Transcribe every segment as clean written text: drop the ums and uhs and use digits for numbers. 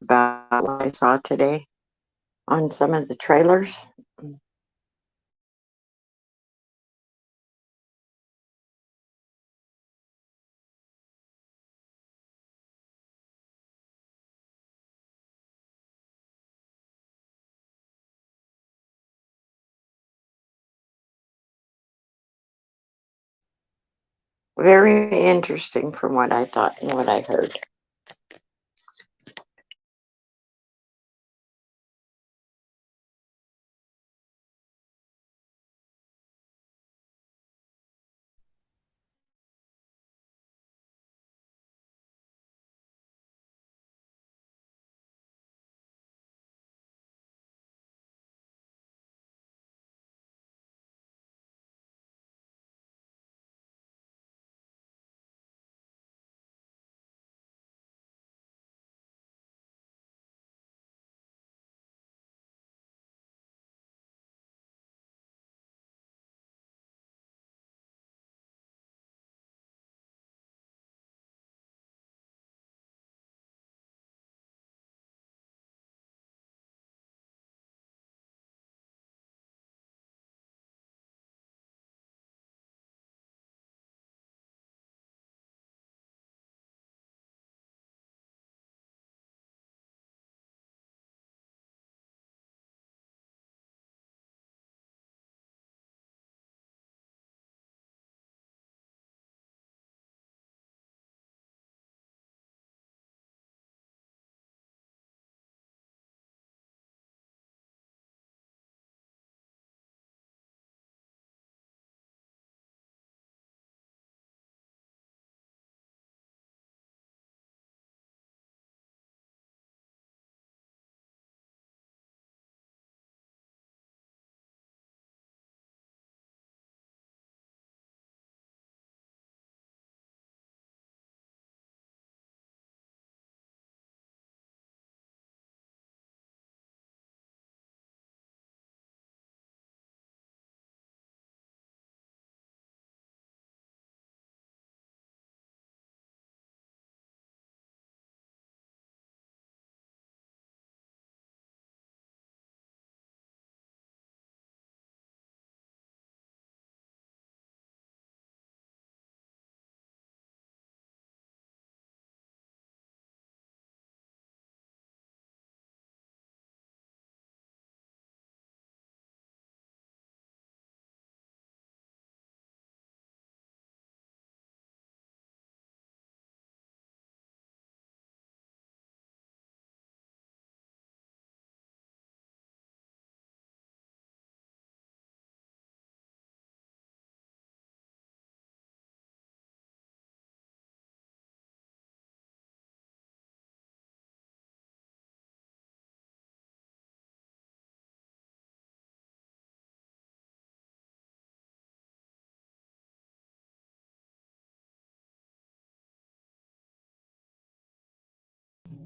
about what I saw today on some of the trailers. Very interesting from what I thought and what I heard.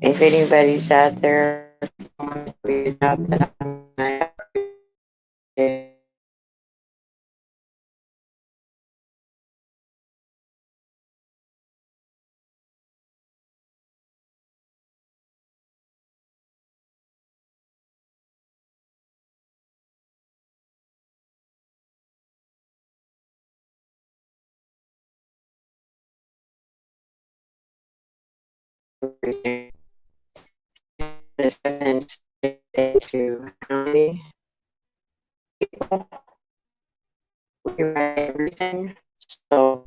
If anybody's out there, tweet out that I appreciate this and to how many people we write everything. So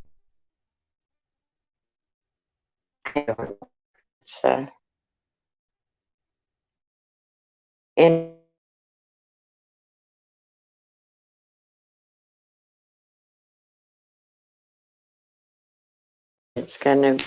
I don't know. It's and it's gonna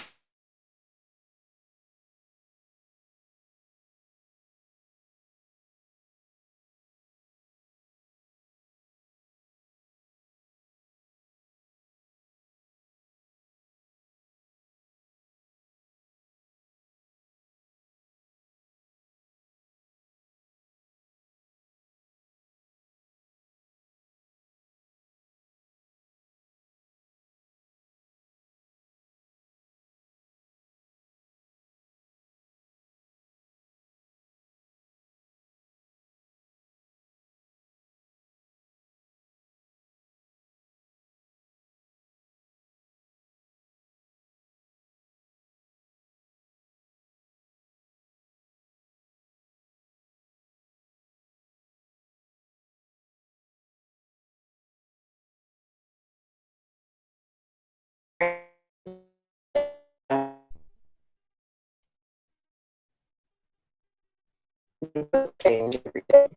change every day.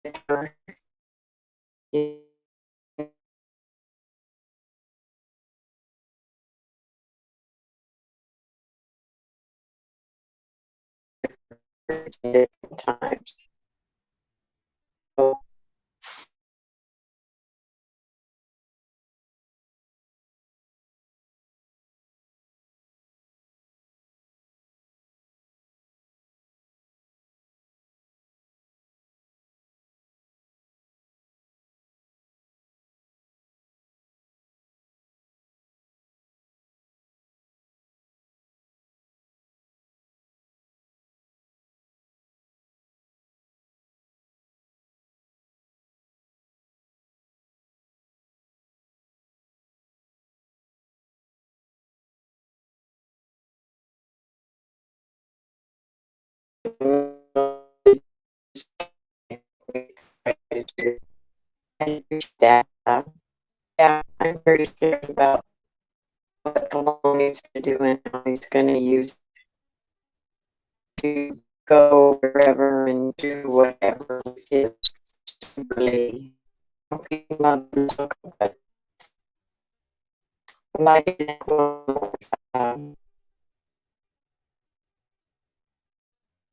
With her, you different times. So that, yeah, I'm very scared about what Cologne is going to do and how he's going to use to go wherever and do whatever with his really but like um,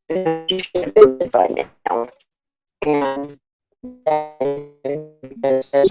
you should have been by now. And that says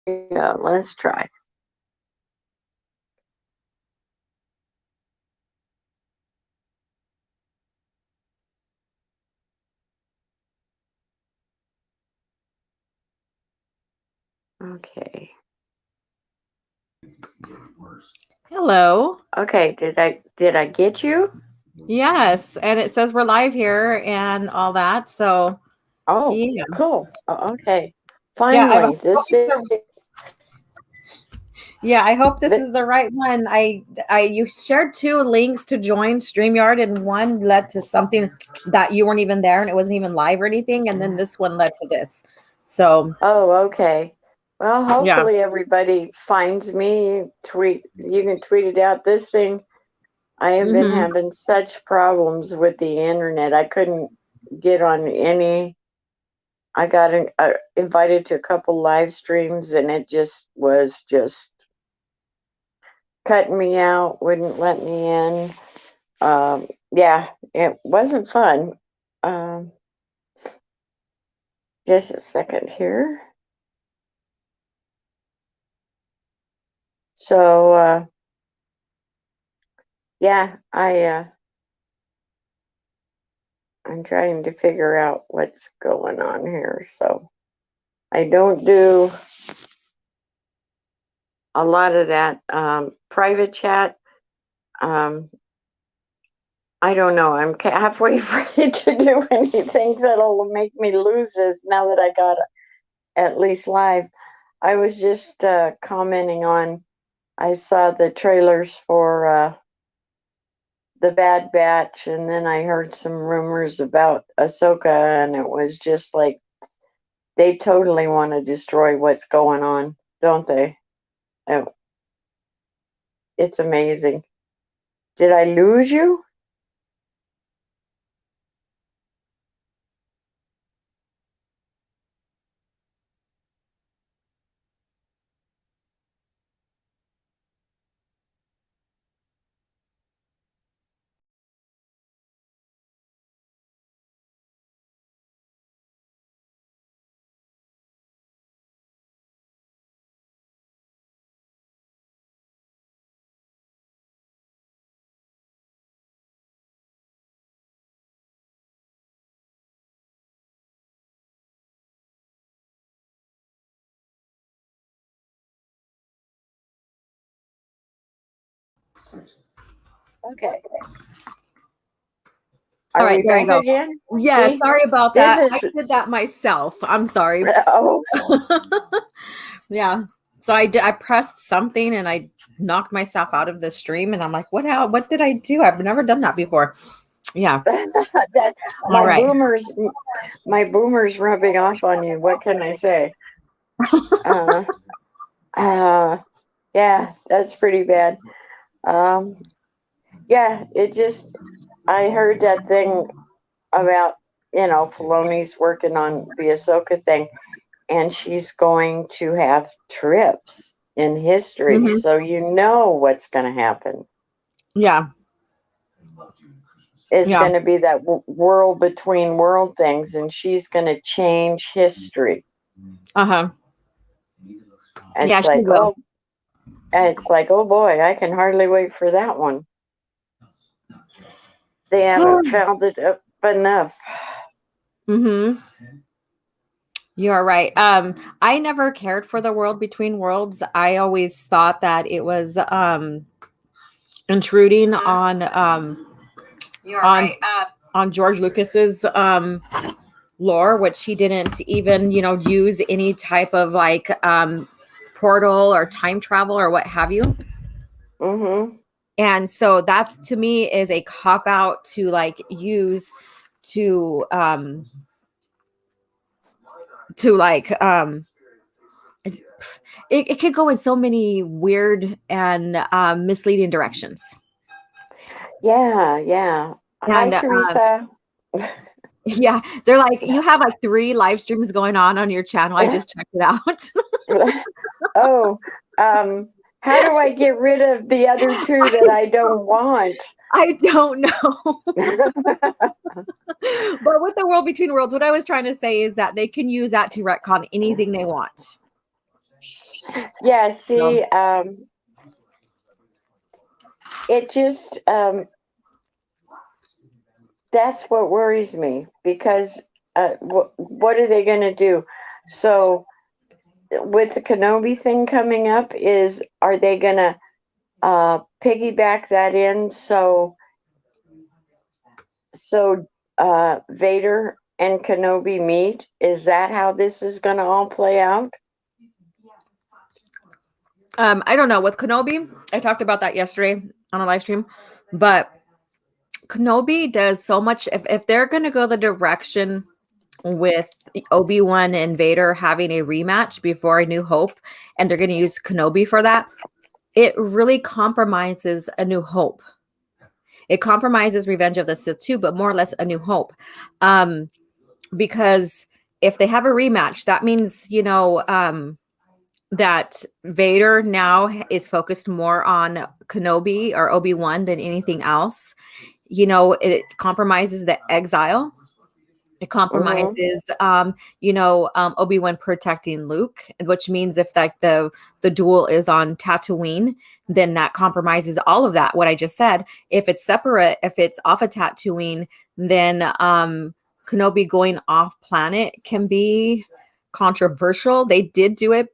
Yeah, let's try. Okay. Hello. Okay, did I get you? Yes, and it says we're live here and all that. So Oh, yeah, cool. Okay. yeah. Finally, this is Yeah, I hope this the, is the right one. You shared two links to join StreamYard, and one led to something that you weren't even there, and it wasn't even live or anything, and then this one led to this. So oh, okay. Well, yeah. hopefully everybody finds me. You can tweet it out. This thing, I have been Mm-hmm. having such problems with the internet. I couldn't get on any. I got invited to a couple live streams, and it just was just cutting me out, wouldn't let me in. Yeah, it wasn't fun. Um, just a second here. So, yeah, I'm trying to figure out what's going on here. So I don't do a lot of that private chat. Um, I don't know. I'm halfway afraid to do anything that'll make me lose this now that I got at least live. I was just commenting on, I saw the trailers for the Bad Batch, and then I heard some rumors about Ahsoka, and it was just like they totally want to destroy what's going on, don't they? Uh, It's amazing. Did I lose you? Okay. All Are right, we there you back go. again? Yeah, See, sorry about this that. I did is that myself. I'm sorry. oh, Yeah. So I pressed something and I knocked myself out of the stream, and I'm like, what did I do? I've never done that before. Yeah. that All my right. boomers, my boomers rubbing off on you. What can I say? Uh, yeah, that's pretty bad. Um, yeah, it just I heard that thing about Filoni's working on the Ahsoka thing, and she's going to have trips in history, Hmm. so you know what's going to happen. Yeah. It's Yeah. going to be that world between world things, and she's going to change history. Uh-huh. And Yeah, it's she like, will. oh boy, I can hardly wait for that one. They haven't found it up enough. Mm-hmm. You are right. I never cared for the world between worlds. I always thought that it was intruding on You're on right. on George Lucas's lore, which he didn't even, use any type of like portal or time travel or what have you. Mm-hmm. And so that's, to me, is a cop out to like use to like it's, it could go in so many weird and misleading directions. Yeah. Hi, And Teresa. yeah, they're like, you have like 3 live streams going on your channel. I just checked it out. Oh, how do I get rid of the other two that I don't want? I don't know. But with the world between worlds, what I was trying to say is that they can use that to retcon anything they want. Yeah, see, it just that's what worries me because what are they going to do? So with the Kenobi thing coming up, are they going to piggyback that in so Vader and Kenobi meet? Is that how this is going to all play out? I don't know with Kenobi. I talked about that yesterday on a live stream, but Kenobi does so much. If they're going to go the direction with Obi-Wan and Vader having a rematch before A New Hope, and they're going to use Kenobi for that, it really compromises A New Hope. It compromises Revenge of the Sith too, but more or less A New Hope. Because if they have a rematch, that means, that Vader now is focused more on Kenobi or Obi-Wan than anything else. It compromises the exile. It compromises, Obi-Wan protecting Luke, which means if like the duel is on Tatooine, then that compromises all of that. What I just said. If it's separate, if it's off of Tatooine, then Kenobi going off planet can be controversial. They did do it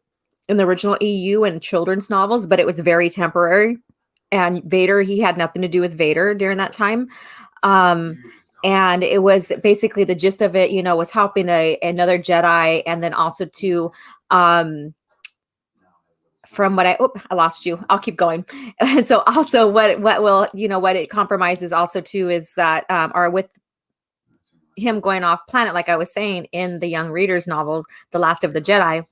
in the original EU and children's novels, but it was very temporary. And Vader, he had nothing to do with Vader during that time. And it was basically the gist of it, was helping another Jedi, and then also to, from what I lost you. I'll keep going. And so also what it compromises also too is that, or with him going off planet, like I was saying in the young readers novels, The Last of the Jedi,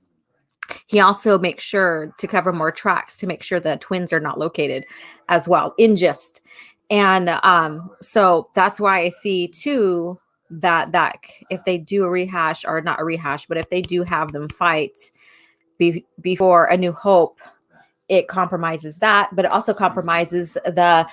he also makes sure to cover more tracks to make sure the twins are not located as well in gist. And so that's why I see too that if they do a rehash, or not a rehash, but if they do have them fight before A New Hope, it compromises that, but it also compromises the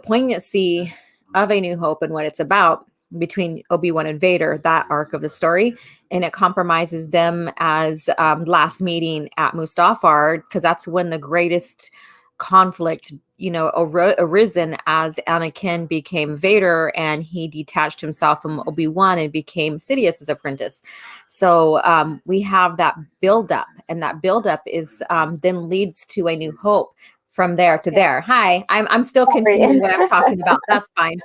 poignancy of A New Hope and what it's about between Obi-Wan and Vader, that arc of the story. And it compromises them as last meeting at Mustafar, because that's when the greatest conflict, arisen as Anakin became Vader and he detached himself from Obi-Wan and became Sidious's apprentice. So we have that buildup, and that buildup is then leads to A New Hope from there to there. Hi, I'm still continuing what I'm talking about. That's fine.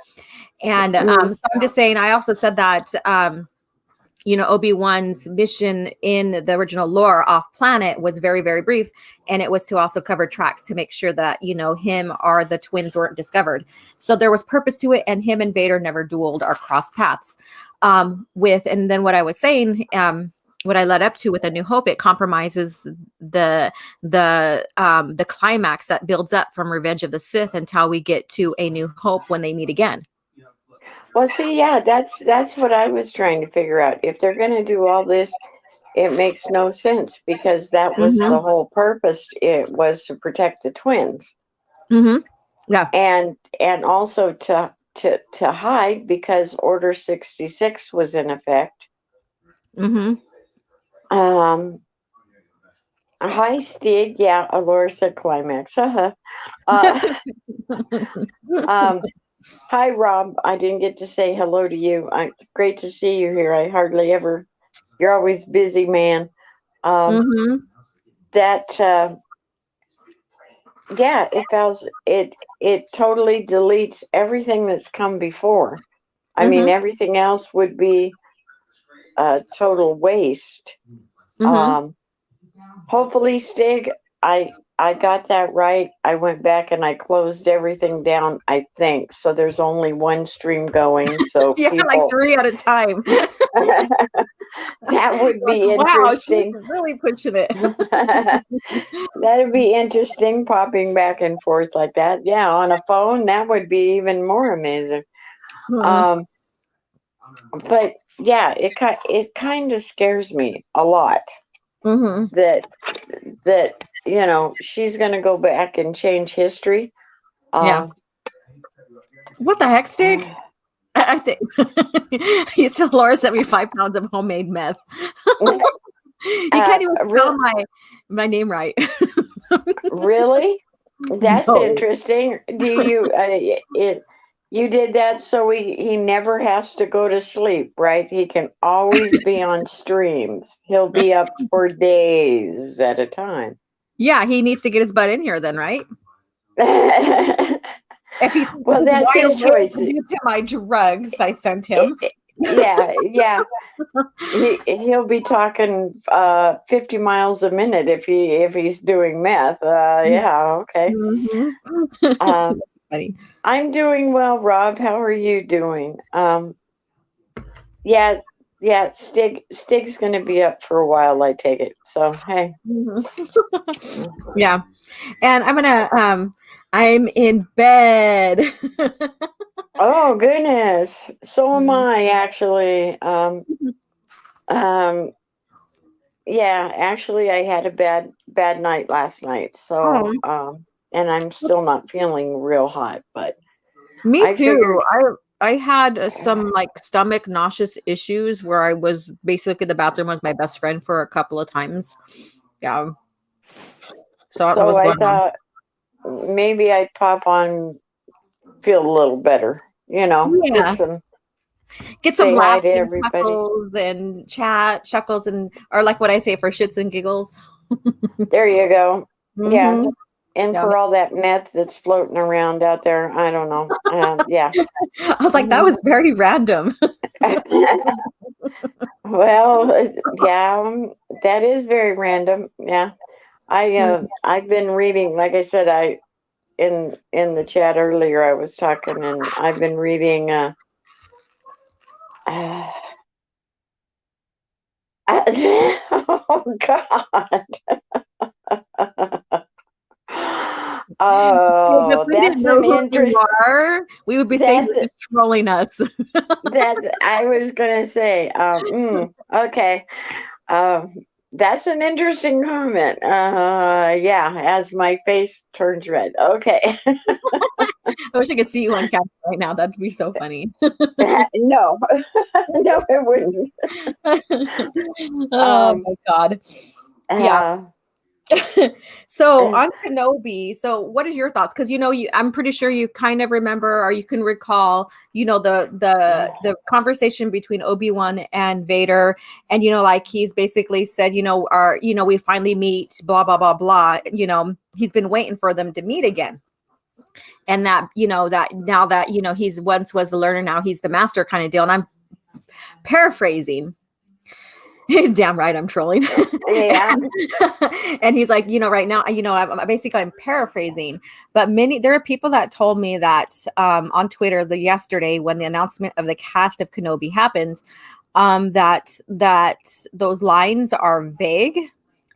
And so I'm just saying, I also said that, Obi-Wan's mission in the original lore off planet was very, very brief. And it was to also cover tracks to make sure that, him or the twins weren't discovered. So there was purpose to it. And him and Vader never dueled or crossed paths and then what I was saying, what I led up to with A New Hope, it compromises the climax that builds up from Revenge of the Sith until we get to A New Hope when they meet again. Well, see, yeah, that's what I was trying to figure out. If they're going to do all this, it makes no sense, because that was the whole purpose. It was to protect the twins. Yeah, and also to hide, because Order 66 was in effect. Hi, Steve. Yeah, Allura said climax. Hi, Rob. I didn't get to say hello to you. Great to see you here. I hardly ever. You're always busy, man. That. Yeah, it totally deletes everything that's come before. I mean, everything else would be a total waste. Hopefully, Stig, I got that right. I went back and I closed everything down, I think. So there's only one stream going. So yeah, people, like 3 at a time. That would be interesting. Wow, she's really pushing it. That'd be interesting, popping back and forth like that. Yeah, on a phone, that would be even more amazing. But yeah, it kind of scares me a lot that she's going to go back and change history. Yeah. What the heck, Stig? I think you said Laura sent me 5 pounds of homemade meth. He can't even spell Re- my name right. really? That's No. interesting. Do you you did that so he never has to go to sleep, right? He can always be on streams. He'll be up for days at a time. Yeah, he needs to get his butt in here then, right? If he's Well, that's his choice. due to my drugs I sent him. Yeah. He'll be talking 50 miles a minute if he's doing meth. Yeah, okay. Mhm. Funny. I'm doing well, Rob. How are you doing? Yeah, Stig's going to be up for a while, I take it. So, hey. Mhm. Yeah. And I'm in bed. Oh, goodness. So am Mhm. I, actually. Um, yeah, actually, I had a bad night last night. So, Oh, and I'm still not feeling real hot, but me I too. figured, I had some like stomach nauseous issues where I was basically the bathroom was my best friend for a couple of times. Yeah. So I don't know so what's I going on. thought maybe I'd pop on, feel a little better, Yeah. Get some say hi laughs to and everybody. chuckles and or like what I say for shits and giggles. There you go. Yeah. Hmm. And Yeah. for all that meth that's floating around out there, I don't know. Yeah. I was like, that Mhm. was very random. Well, yeah, that is very random. Yeah. I've been reading, like I said, I in the chat earlier I was talking, and I've been reading uh oh God. If Oh, we didn't that's know an who you interest. are, we would be saying That's you're just trolling us. that's I was gonna say. Okay. Um, that's an interesting comment. Yeah, as my face turns red. Okay. I wish I could see you on camera right now. That'd be so funny. No, no, it wouldn't. Oh Um, my God. Yeah. uh, So on Kenobi, so what is your thoughts? Because I'm pretty sure you kind of remember or you can recall, the conversation between Obi-Wan and Vader, and like he's basically said, we finally meet, blah blah blah blah. He's been waiting for them to meet again. And that, that now that, he's once was the learner, now he's the master kind of deal. And I'm paraphrasing. He's damn right I'm trolling. yeah. And he's like, right now, I'm paraphrasing, but there are people that told me that on Twitter yesterday when the announcement of the cast of Kenobi happened, that those lines are vague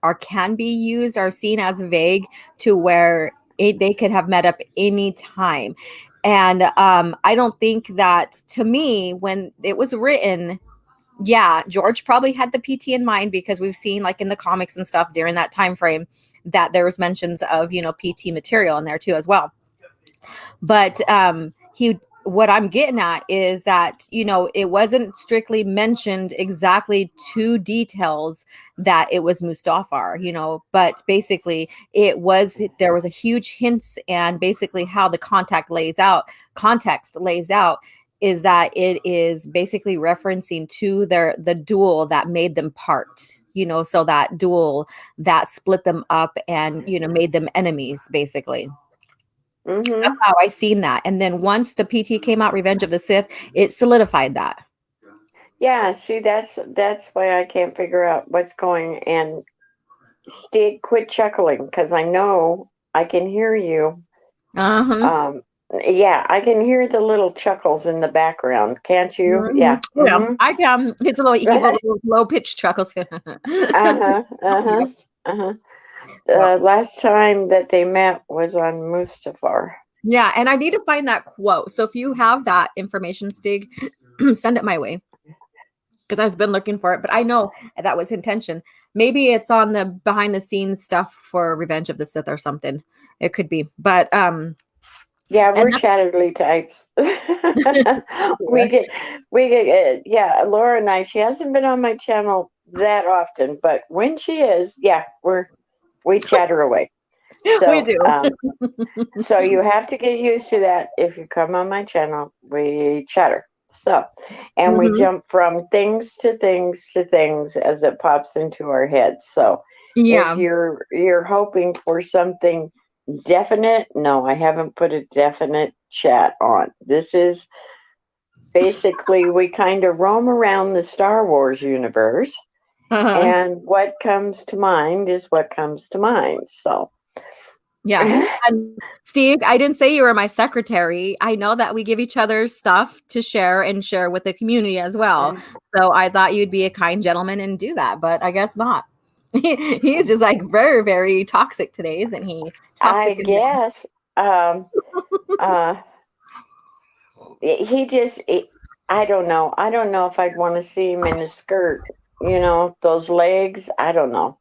or can be used or seen as vague to where they could have met up any time. And I don't think that, to me, when it was written, yeah, George probably had the PT in mind because we've seen like in the comics and stuff during that time frame that there was mentions of PT material in there too as well. But he what I'm getting at is that it wasn't strictly mentioned exactly to details that it was Mustafar, but basically there was a huge hints, and basically how the context lays out is that it is basically referencing to the duel that made them part, so that duel that split them up and made them enemies basically. That's Mm-hmm. how I seen that. And then once the PT came out, Revenge of the Sith, it solidified that. Yeah. See, that's why I can't figure out what's going. And Stig, quit chuckling because I know I can hear you. Uh-huh. Um, yeah, I can hear the little chuckles in the background. Can't you? Mhm. Yeah. Yeah, Mm-hmm. I can. It's a little evil, little low pitched chuckles. Uh-huh. Uh-huh. Yep. Uh-huh. Yep. Last time that they met was on Mustafar. Yeah, and I need to find that quote. So if you have that information, Stig, send it my way because I've been looking for it. But I know that was intention. Maybe it's on the behind the scenes stuff for Revenge of the Sith or something. It could be, but Yeah, and we're chatterly types. We get, yeah, Laura and I, she hasn't been on my channel that often, but when she is, yeah, we chatter away. So, We do. So you have to get used to that. If you come on my channel, we chatter. So, and we Mhm. jump from things to things to things as it pops into our heads. So, if Yeah. you're hoping for something definite, no, I haven't put a definite chat on. This is basically we kind of roam around the Star Wars universe, Uh-huh. and what comes to mind is what comes to mind. So, Yeah. And Steve, I didn't say you were my secretary. I know that we give each other stuff to share and share with the community as well. So I thought you'd be a kind gentleman and do that, but I guess not. He's just like very, very toxic today, isn't he? I Toxic. guess um, uh, he just, I don't know. I don't know if I'd want to see him in a skirt. Those legs. I don't know.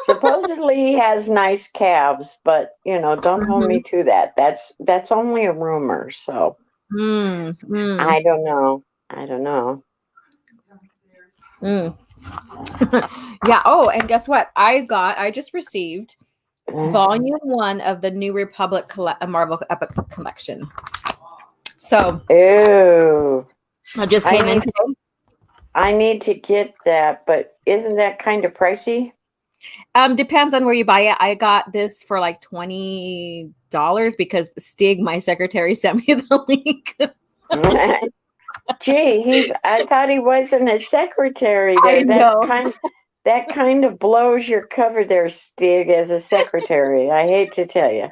Supposedly he has nice calves, but don't hold me Mhm. to that. That's only a rumor. So Mm, mm, I don't know. I don't know. mm. Yeah. Oh, and guess what? I just received volume 1 of the New Republic Marvel Epic collection. So Ew. I just I came in need today. I need to get that, but isn't that kind of pricey? Depends on where you buy it. I got this for like $20 because Stig, my secretary, sent me the link. Gee, I thought he wasn't a secretary I there. know. That kind of blows your cover there, Stig, as a secretary. I hate to tell you.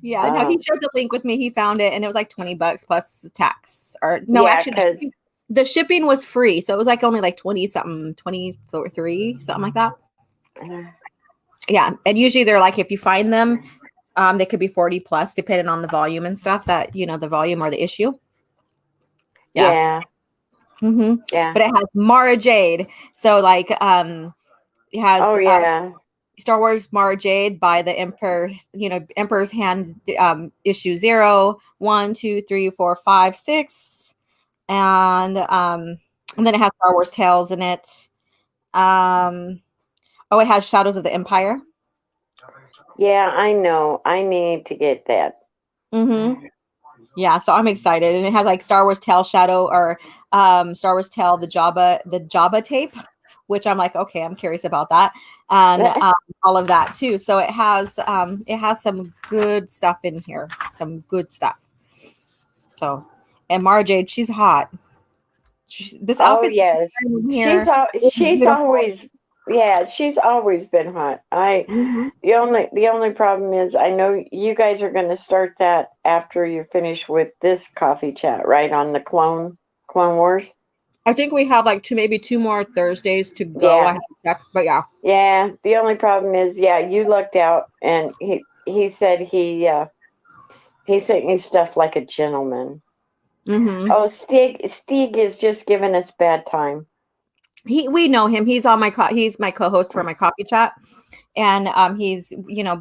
Yeah, no, he shared the link with me. He found it and it was like $20 plus tax. Or no, Yeah, actually because the shipping was free. So it was like only like 20 something, 23, something like that. Yeah. And usually they're like if you find them, they could be 40 plus depending on the volume and stuff that the volume or the issue. Yeah. yeah, Mm-hmm. yeah. But it has Mara Jade. So like it has Oh yeah. Star Wars Mara Jade by the Emperor, Emperor's Hand, issue 0, 1, 2, 3, 4, 5, 6. And then it has Star Wars Tales in it. It has Shadows of the Empire. Yeah, I know. I need to get that. Mm-hmm. Yeah, so I'm excited, and it has like Star Wars Tale Shadow or Star Wars Tale the Jabba tape, which I'm like, okay, I'm curious about that, and all of that too. So it has some good stuff in here, some good stuff. So, and Mara Jade, she's hot. This Oh outfit yes. here is She's beautiful. always yeah, she's always been hot. Mhm. The only problem is I know you guys are going to start that after you finish with this coffee chat, right? On the Clone Wars. I think we have like maybe two more Thursdays to go. I Yeah. have to check, but yeah. Yeah, the only problem is yeah, you lucked out and he said he sent you stuff like a gentleman. Mm-hmm. Oh, Stieg is just giving us bad time. We know him. He's on he's my co-host for my coffee chat, and he's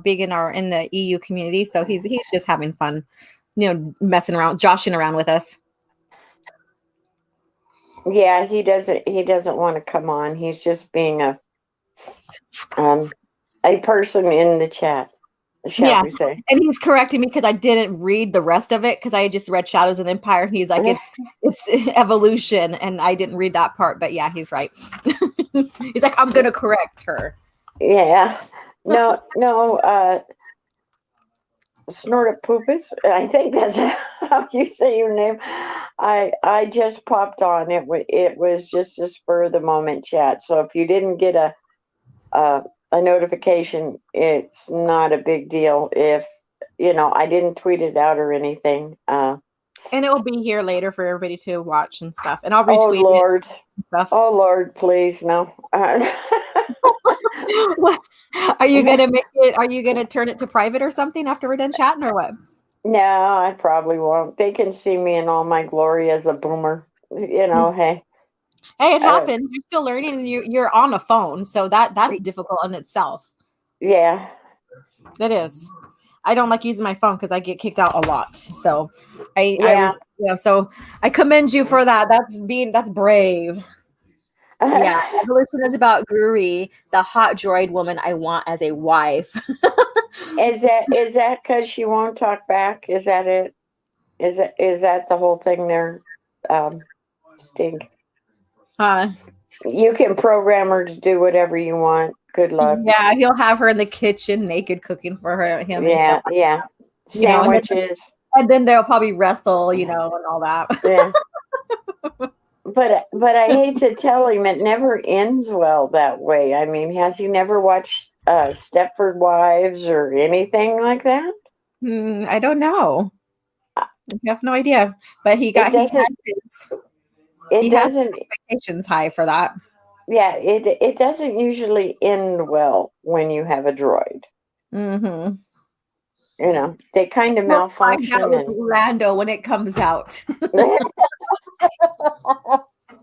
big in the EU community. So he's just having fun, messing around, joshing around with us. Yeah, he doesn't want to come on. He's just being um a person in the chat, shall Yeah, we say. and he's correcting me because I didn't read the rest of it because I just read Shadows of the Empire. And he's like, it's evolution, and I didn't read that part. But yeah, he's right. He's like, I'm gonna correct her. Yeah. No, no, Snortopoopas. I think that's how you say your name. I just popped on. It was just a spur of the moment chat. So if you didn't get a notification, it's not a big deal. If I didn't tweet it out or anything. And it will be here later for everybody to watch and stuff. And I'll Oh retweet it Lord, and stuff. oh Lord, please no. What are you gonna make it? Are you gonna turn it to private or something after we're done chatting, or what? No, I probably won't. They can see me in all my glory as a boomer. Hey. Hey, it Uh, happens. You're still learning, and you're on a phone, so that's difficult in itself. yeah. That is. I don't like using my phone because I get kicked out a lot. So I Yeah. was so I commend you for that. That's brave. Yeah, Evolution is about Guri, the hot droid woman I want as a wife. Is that because she won't talk back? Is that it? Is that the whole thing there? Stig. Uh, You can program her to do whatever you want. Good luck. yeah, he'll have her in the kitchen naked cooking for him and stuff. Yeah. You know, Sandwiches. and then they'll probably wrestle, you know, and all that. Yeah. But I hate to tell him, it never ends well that way. I mean, has he never watched Stepford Wives or anything like that? I don't know. I have no idea. But he has expectations high for that. Yeah, it doesn't usually end well when you have a droid. Mm-hmm. You know, they kind of malfunction. Find out with Lando when it comes out.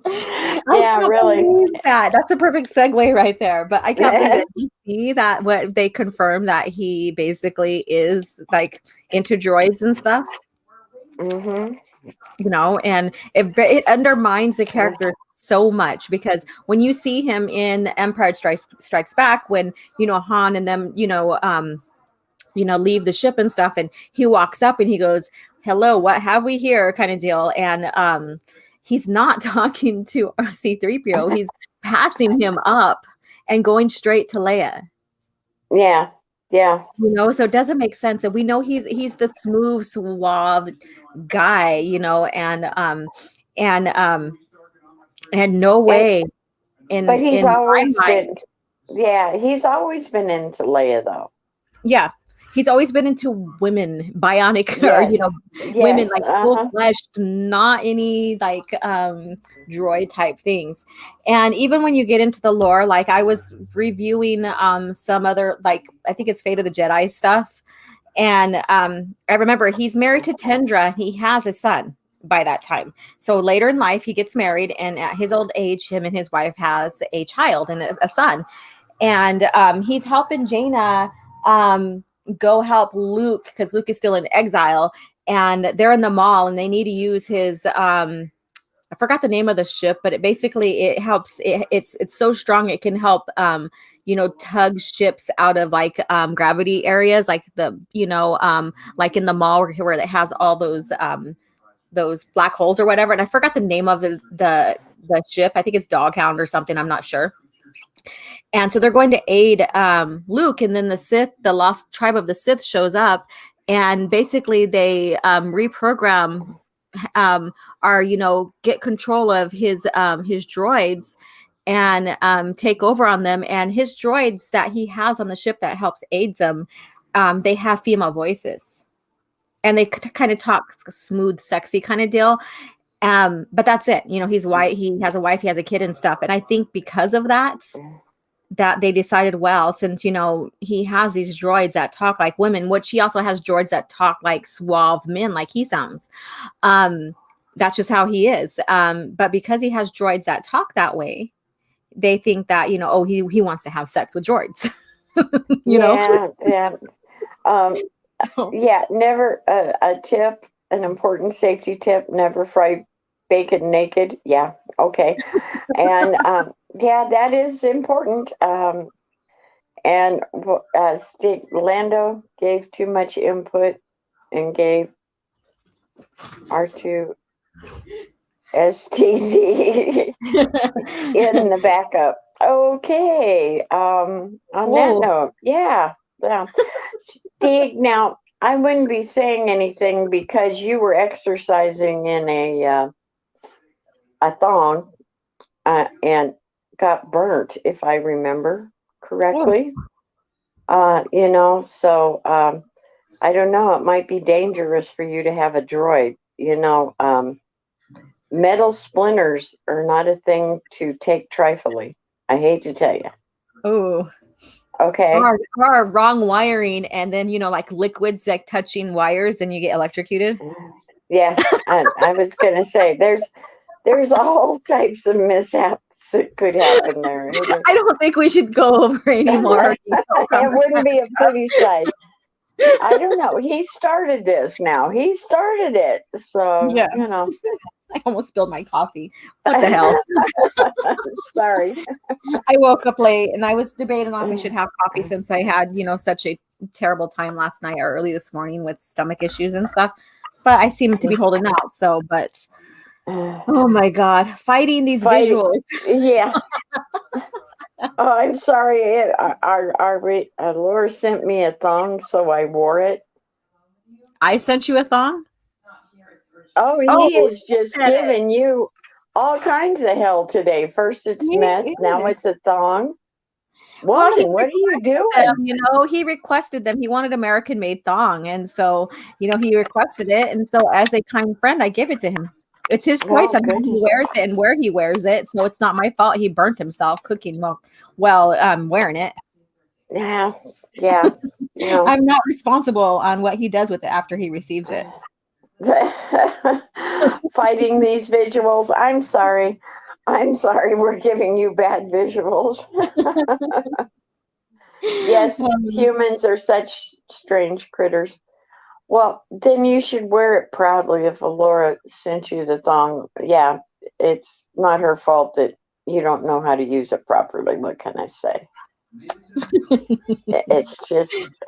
Yeah, really. That's a perfect segue right there. But I can't believe it. You see that what they confirmed that he basically is like into droids and stuff. Mm-hmm. You know, and it undermines the character so much because when you see him in Empire Strikes Back, when you know Han and them, leave the ship and stuff, and he walks up and he goes, "Hello, what have we here?" kind of deal, and he's not talking to C-3PO. He's passing him up and going straight to Leia. Yeah. Yeah. You know, so it doesn't make sense. And we know he's the smooth, suave guy, you know, and no way but he's always been he's always been into Leia though. Yeah. He's always been into women, bionic, or women like full-fleshed, not any like droid type things. And even when you get into the lore, like I was reviewing some other, like I think it's Fate of the Jedi stuff, and I remember he's married to Tendra. He has a son by that time. So later in life, he gets married, and at his old age, him and his wife has a child and a son, and he's helping Jaina go help Luke because Luke is still in exile, and they're in the mall and they need to use his I forgot the name of the ship, but it helps. It's so strong it can help tug ships out of like gravity areas, like like in the mall where it has all those black holes or whatever. And I forgot the name of the ship. I think it's Doghound or something. I'm not sure. And so they're going to aid Luke, and then the lost tribe of the Sith shows up, and basically they reprogram get control of his droids and take over on them. And his droids that he has on the ship that helps aids them, they have female voices, and they kind of talk smooth, sexy kind of deal. But that's it. You know, he's white. He has a wife. He has a kid and stuff. And I think because of that they decided, well, since, he has these droids that talk like women, which he also has droids that talk like suave men, like he sounds. That's just how he is. But because he has droids that talk that way, they think that, he wants to have sex with droids. Yeah. Never a tip, an important safety tip, never fry bacon naked. Yeah. Okay. And that is important. And Lando gave too much input and gave R2 STZ in the backup. Okay. On that note, yeah. Stig, now I wouldn't be saying anything because you were exercising in a thong and got burnt, if I remember correctly. So I don't know. It might be dangerous for you to have a droid. Metal splinters are not a thing to take trifling. I hate to tell you. Oh. Okay. Or wrong wiring, and then like liquids like touching wires, and you get electrocuted. Yeah, I was gonna say there's all types of mishaps that could happen there. I don't think we should go over anymore. It wouldn't be a pretty sight. I don't know. He started this now. He started it. So, I almost spilled my coffee. What the hell? Sorry. I woke up late and I was debating on if I should have coffee since I had, such a terrible time last night or early this morning with stomach issues and stuff. But I seem to be holding out. So, but oh my God, fighting these visuals. Yeah. Oh, I'm sorry. Laura sent me a thong, so I wore it. I sent you a thong? Oh, he is just giving you all kinds of hell today. First it's meth, now it's a thong. Woman, what are you doing? He requested them. He wanted American-made thong, and so he requested it. And so, as a kind friend, I give it to him. It's his choice on how he wears it and where he wears it. So it's not my fault. He burnt himself cooking while wearing it. Yeah. I'm not responsible on what he does with it after he receives it. Fighting these visuals. I'm sorry. We're giving you bad visuals. Yes, humans are such strange critters. Well, then you should wear it proudly if Laura sent you the thong. Yeah, it's not her fault that you don't know how to use it properly. What can I say? It's just,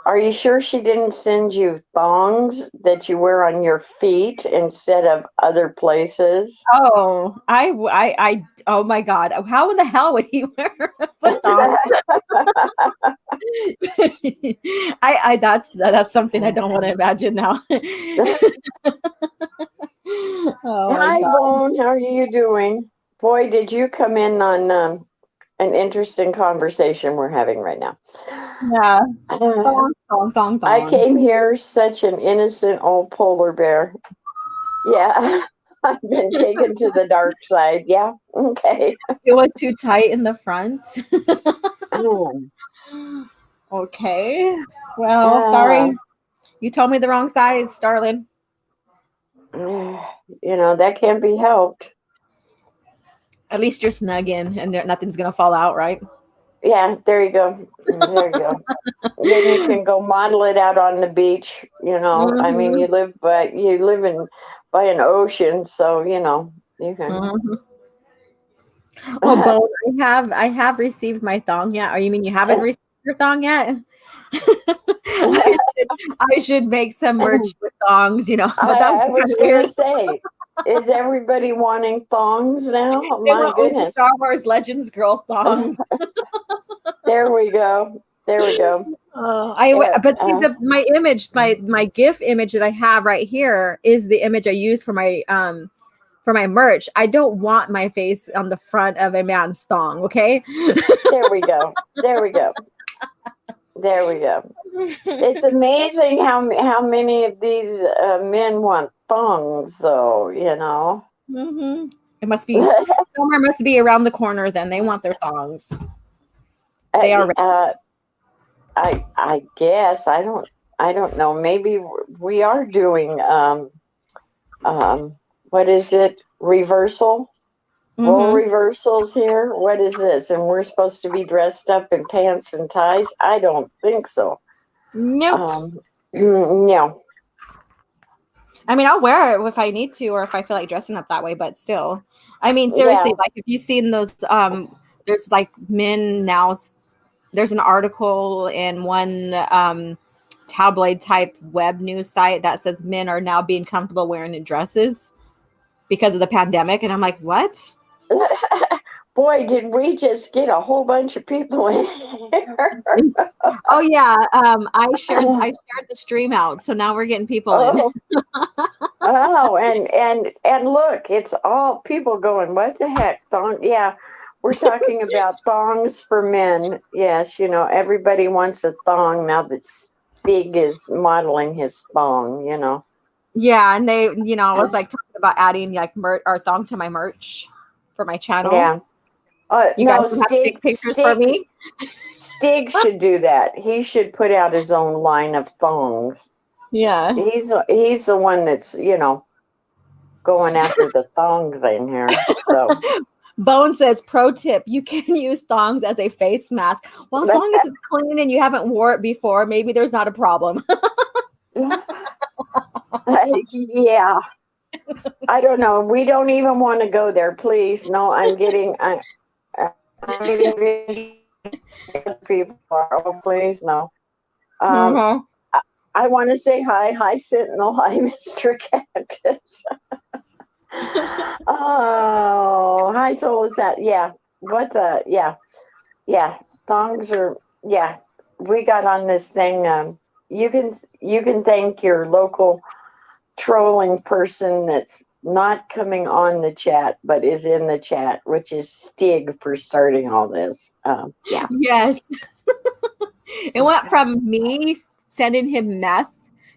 Are you sure she didn't send you thongs that you wear on your feet instead of other places? Oh, oh my God. How in the hell would he wear a foot thong? That's something I don't want to imagine now. Hi, Bone. How are you doing? Boy, did you come in on an interesting conversation we're having right now. Yeah. Thong. I came here such an innocent old polar bear. Yeah. I've been taken to the dark side. Yeah. Okay. It was too tight in the front. Okay. Well, sorry. You told me the wrong size, darling. That can't be helped. At least you're snug in and nothing's going to fall out, right? Yeah, there you go. Then you can go model it out on the beach. Mm-hmm. I mean, you live by an ocean, so you can. Mm-hmm. Well, Bo, I have received my thong yet. Or you mean you haven't received your thong yet? I should make some merch with thongs, But I was going to say, is everybody wanting thongs now? They My goodness. Star Wars Legends girl thongs. There we go. My image, my GIF image that I have right here is the image I use for my merch. I don't want my face on the front of a man's thong. Okay. There we go. It's amazing how many of these men want thongs, though. Mm-hmm. It must be somewhere must be around the corner. Then they want their thongs. They are. I guess I don't know. Maybe we are doing what is it? Reversal. Role reversals here. What is this? And we're supposed to be dressed up in pants and ties? I don't think so. Nope. No. I mean, I'll wear it if I need to, or if I feel like dressing up that way. But still, I mean, seriously, like if you've seen those, there's like men now. There's an article in one tabloid type web news site that says men are now being comfortable wearing dresses because of the pandemic, and I'm like, what? Boy, did we just get a whole bunch of people in here. Oh yeah, I shared the stream out, so now we're getting people in. And look, it's all people going, what the heck? Yeah, we're talking about thongs for men. Yes, everybody wants a thong now that Stig is modeling his thong, Yeah, and they, I was like talking about adding like merch or thong to my merch for my channel. Yeah. You guys have Stig pictures for me? Stig should do that. He should put out his own line of thongs. Yeah. He's the one that's, going after the thong thing here. So Bone says, pro tip, you can use thongs as a face mask. Well, as long as it's clean and you haven't wore it before, maybe there's not a problem. Yeah. I don't know. We don't even want to go there, please. No, I'm getting people. Oh, please, no. Uh-huh. I want to say hi. Hi, Sentinel. Hi, Mr. Cactus. Oh, hi, Soul. Is that? Yeah. What the? Yeah. Yeah. Thongs are, yeah. We got on this thing. You can thank your local trolling person that's not coming on the chat, but is in the chat, which is Stig for starting all this. Yeah. Yes. It went from me sending him meth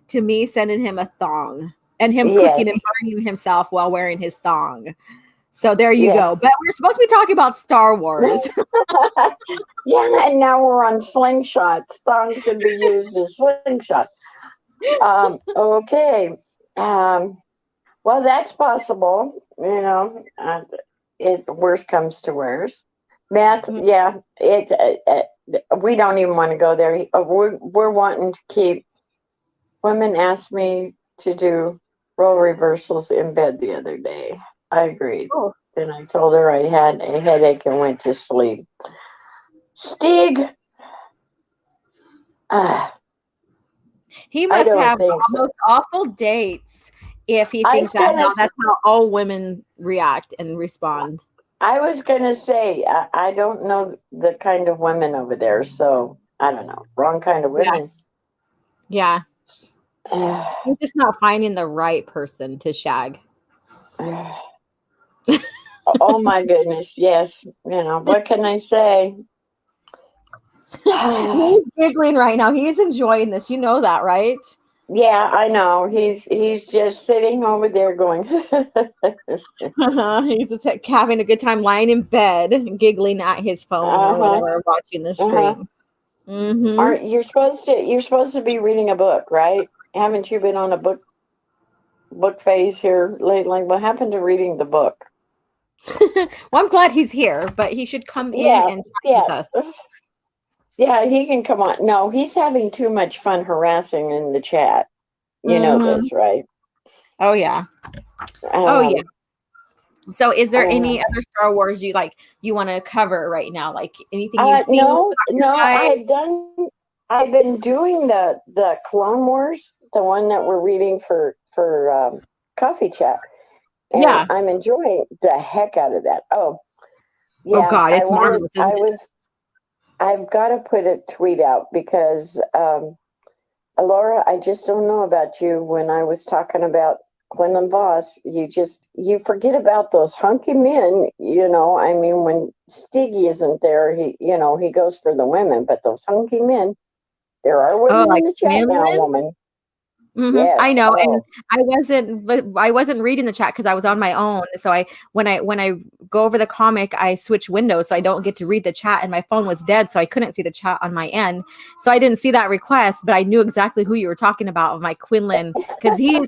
to me sending him a thong and him cooking and Yes. burning himself while wearing his thong. So there you Yeah. go. But we're supposed to be talking about Star Wars. Yeah, and now we're on slingshots. Thongs can be used as slingshots. Okay. Well, that's possible. It worst comes to worst. Math, yeah. We don't even want to go there. We're wanting to keep. Women asked me to do role reversals in bed the other day. I agreed. Oh. And I told her I had a headache and went to sleep. Stig. He I must don't have the think so. most awful dates if he I thinks was gonna that's how all women react and respond. I was gonna say I don't know the kind of women over there, so I don't know. Wrong kind of women. Yeah. He's just not finding the right person to shag. Oh my goodness, yes. What can I say? He's giggling right now. He's enjoying this. You know that, right? Yeah, I know. He's just sitting over there going. He's just having a good time lying in bed, giggling at his phone or whatever, watching the stream. Mm-hmm. Aren't you're supposed to be reading a book, right? Haven't you been on a book phase here lately? What happened to reading the book? Well, I'm glad he's here, but he should come in and chat with us. Yeah, he can come on. No, he's having too much fun harassing in the chat. You know this, right? Oh yeah. Oh yeah. So is there any other Star Wars you want to cover right now? Like anything you've seen? No, I've been doing the Clone Wars, the one that we're reading for coffee chat. And yeah. I'm enjoying the heck out of that. Oh, yeah. Oh God, it's marvelous. I've got to put a tweet out because Laura, I just don't know about you. When I was talking about Quinlan Voss, you forget about those hunky men. I mean, when Stiggy isn't there, he goes for the women, but those hunky men, there are women in the chat now, woman. Mm-hmm. Yes. I know, and I wasn't reading the chat because I was on my own. So when I go over the comic, I switch windows so I don't get to read the chat, and my phone was dead, so I couldn't see the chat on my end. So I didn't see that request, but I knew exactly who you were talking about of my Quinlan because he is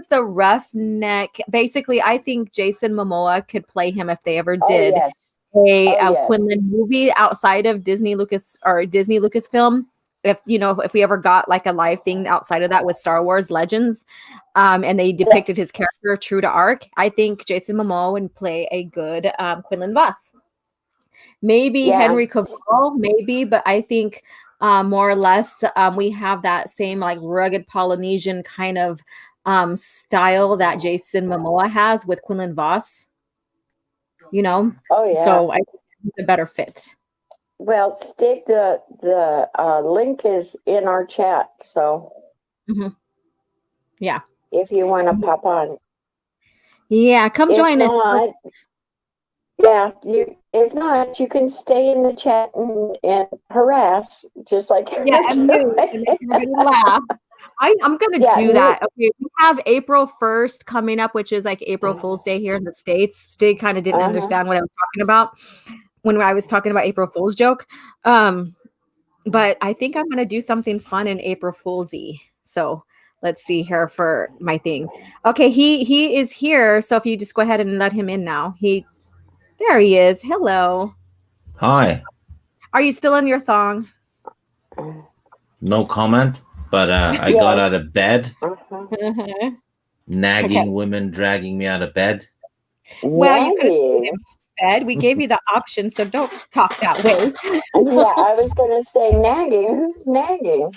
the roughneck. Basically, I think Jason Momoa could play him if they ever did a Quinlan movie outside of Disney Lucasfilm. If we ever got like a live thing outside of that with Star Wars Legends, and they depicted his character true to arc, I think Jason Momoa would play a good Quinlan Voss. Maybe Henry Cavill, maybe, but I think more or less we have that same like rugged Polynesian kind of style that Jason Momoa has with Quinlan Voss. Oh yeah. So I think it's a better fit. Well, Stig, the link is in our chat, so yeah, if you want to pop on, come join us. If not, you can stay in the chat and harass just like and everybody laugh. I'm gonna do that. Okay, we have April 1st coming up, which is like April Fool's Day here in the States. Stig kind of didn't understand what I was talking about when I was talking about April Fool's joke. But I think I'm gonna do something fun in April Fool's-y. So let's see here for my thing. Okay, he is here. So if you just go ahead and let him in now. There he is. Hello. Hi. Are you still in your thong? No comment, but I got out of bed. Nagging women dragging me out of bed. Well, you could have stayed Nagging. in bed. We gave you the option, so don't talk that way. Yeah, I was going to say nagging. Who's nagging?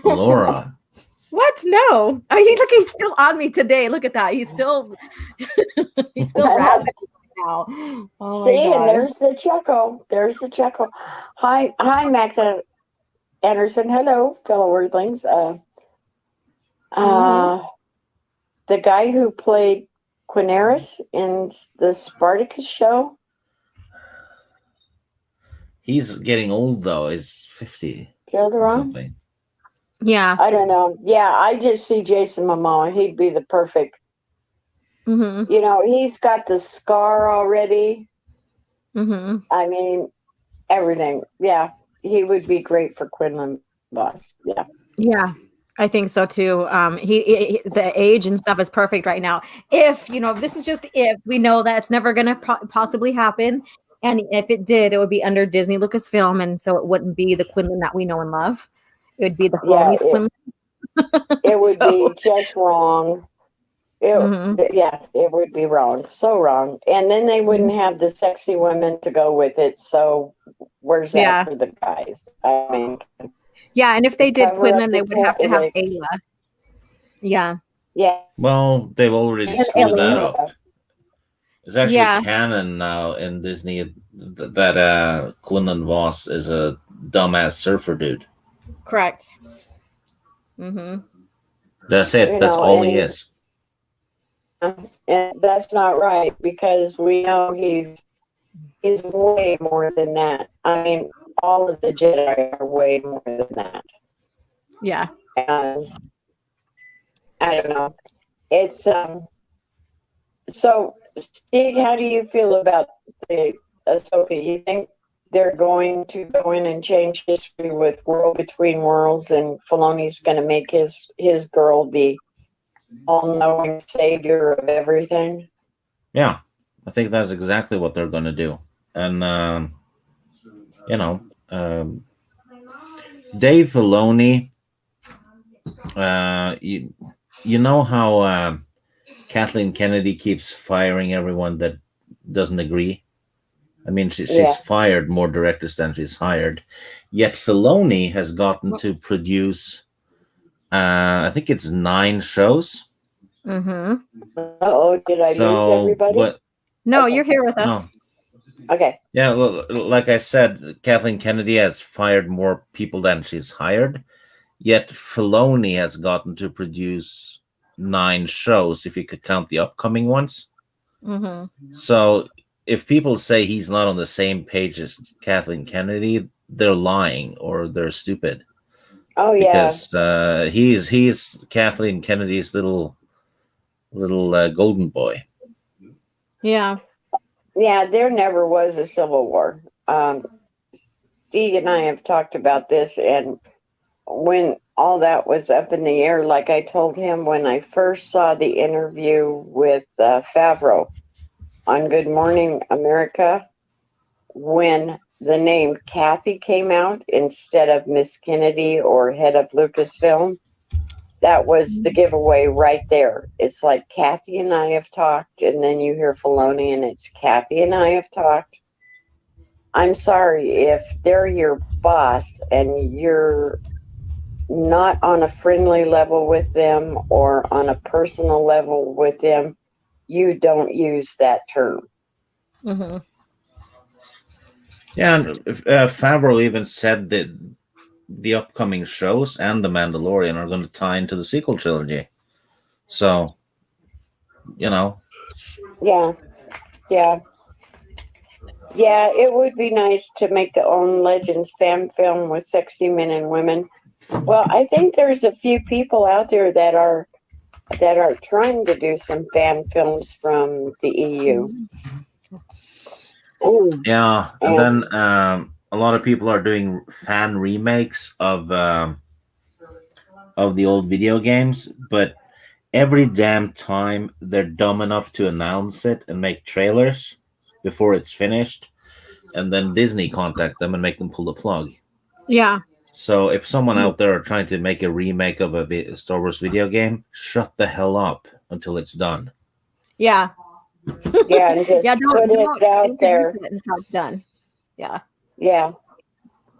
Laura. What? No. Oh, look, he's still on me today. Look at that. He's still razzing now. Oh See, my and gosh. there's the chuckle. There's the chuckle. Hi, Magda Anderson. Hello, fellow Wordlings. The guy who played Quineris in the Spartacus show. He's getting old though. He's 50. Gilderon? Something. Yeah. I don't know. Yeah, I just see Jason Momoa. He'd be the perfect. Mm-hmm. You know, he's got the scar already. Mm-hmm. I mean, everything. Yeah, he would be great for Quinlan Voss. Yeah. Yeah, I think so too. He the age and stuff is perfect right now. If this is just if we know that it's never going to possibly happen, and if it did, it would be under Disney Lucasfilm, and so it wouldn't be the Quinlan that we know and love. It would be the Filoni's Quinlan. It would be just wrong. Yeah, it would be wrong. So wrong. And then they wouldn't have the sexy women to go with it. So where's that for the guys? I mean, yeah, and if they did cover Quinlan, up they the would have to have tactics. Ayla. Yeah. Yeah. Well, they've already And screwed that Elena. up. It's actually canon now in Disney that Quinlan Voss is a dumbass surfer dude. Correct. Mm-hmm. That's it. That's all he is. And that's not right, because we know he's way more than that. I mean, all of the Jedi are way more than that. Yeah. And I don't know. It's so Steve, how do you feel about the Ahsoka? You think they're going to go in and change history with World Between Worlds, and Filoni's going to make his girl the all-knowing savior of everything? Yeah, I think that's exactly what they're going to do. And Dave Filoni, you know how Kathleen Kennedy keeps firing everyone that doesn't agree? I mean, she's fired more directors than she's hired. Yet Filoni has gotten to produce, I think it's 9 shows. Mm-hmm. Uh-oh, did I lose everybody? No, okay. You're here with us. No. Okay. Yeah, like I said, Kathleen Kennedy has fired more people than she's hired. Yet Filoni has gotten to produce 9 shows, if you could count the upcoming ones. Mm-hmm. So if people say he's not on the same page as Kathleen Kennedy, they're lying or they're stupid. Oh yeah, because he's Kathleen Kennedy's little golden boy. Yeah. Yeah, there never was a Civil War. Steve and I have talked about this, and when all that was up in the air, like I told him when I first saw the interview with Favreau on Good Morning America, when the name Kathy came out instead of Miss Kennedy or head of Lucasfilm, that was the giveaway right there. It's like Kathy and I have talked, and then you hear Filoni and it's Kathy and I have talked. I'm sorry, if they're your boss and you're not on a friendly level with them or on a personal level with them, you don't use that term. Mm-hmm. Yeah, and Favreau even said that the upcoming shows and The Mandalorian are going to tie into the sequel trilogy. So, Yeah. Yeah, it would be nice to make the own Legends fan film with sexy men and women. Well, I think there's a few people out there that are trying to do some fan films from the EU. Yeah, and then a lot of people are doing fan remakes of the old video games, but every damn time they're dumb enough to announce it and make trailers before it's finished, and then Disney contact them and make them pull the plug. Yeah. So if someone out there are trying to make a remake of a Star Wars video game, shut the hell up. until it's done. Yeah. Yeah, and just Yeah, put it out introduce there. it until it's done. Yeah. Yeah,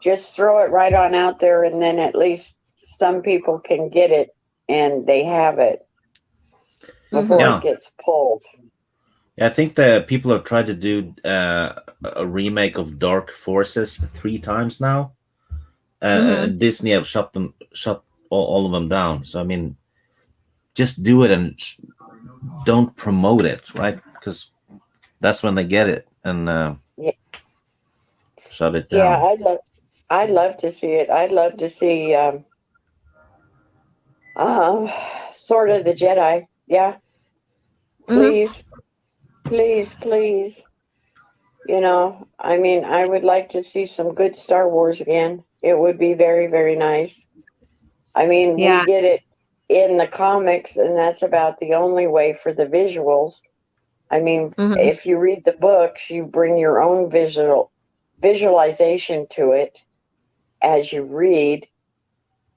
just throw it right on out there, and then at least some people can get it and they have it before Yeah. it gets pulled. I think that people have tried to do a remake of Dark Forces 3 times now. And Disney have shut all of them down. So I mean, just do it and don't promote it, right? Because that's when they get it and Yeah, shut it yeah, down. I'd love to see it. I'd love to see Sword of the Jedi. Yeah, please, please, please. You know, I mean, I would like to see some good Star Wars again. It would be very, very nice. I mean, we Yeah. get it in the comics, and that's about the only way for the visuals. I mean, if you read the books, you bring your own visualization to it as you read.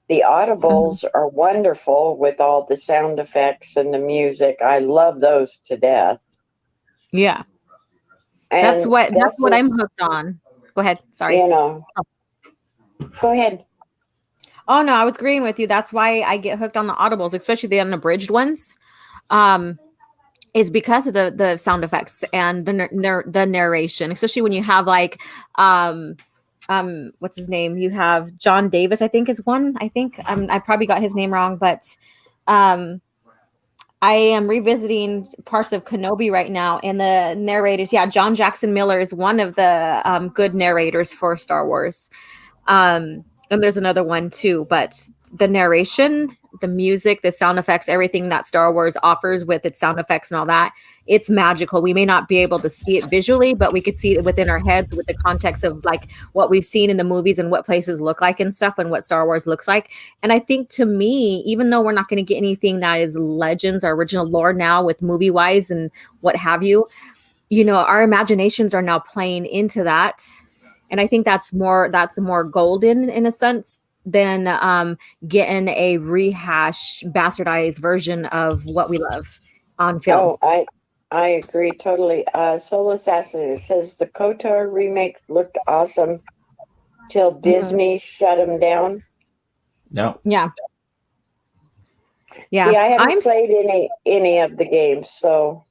The audibles are wonderful with all the sound effects and the music. I love those to death. Yeah. And That's what I'm just, hooked on. Go ahead. Sorry. you know, go ahead. Oh no, I was agreeing with you. That's why I get hooked on the audibles, especially the unabridged ones. Is because of the sound effects and the narration, especially when you have like what's his name? You have John Davis, I think is one. I think I probably got his name wrong, but I am revisiting parts of Kenobi right now, and the narrators, yeah, John Jackson Miller is one of the good narrators for Star Wars. And there's another one too, but the narration, the music, the sound effects, everything that Star Wars offers with its sound effects and all that, it's magical. We may not be able to see it visually, but we could see it within our heads with the context of like what we've seen in the movies and what places look like and stuff and what Star Wars looks like. And I think to me, even though we're not going to get anything that is legends or original lore now with movie wise and what have you, you know, our imaginations are now playing into that. And I think that's more golden in a sense than getting a rehash bastardized version of what we love on film. Oh, I agree totally. Soul Assassin says the KOTOR remake looked awesome till Disney shut them down. No. Yeah. Yeah. See, I haven't played any of the games, so.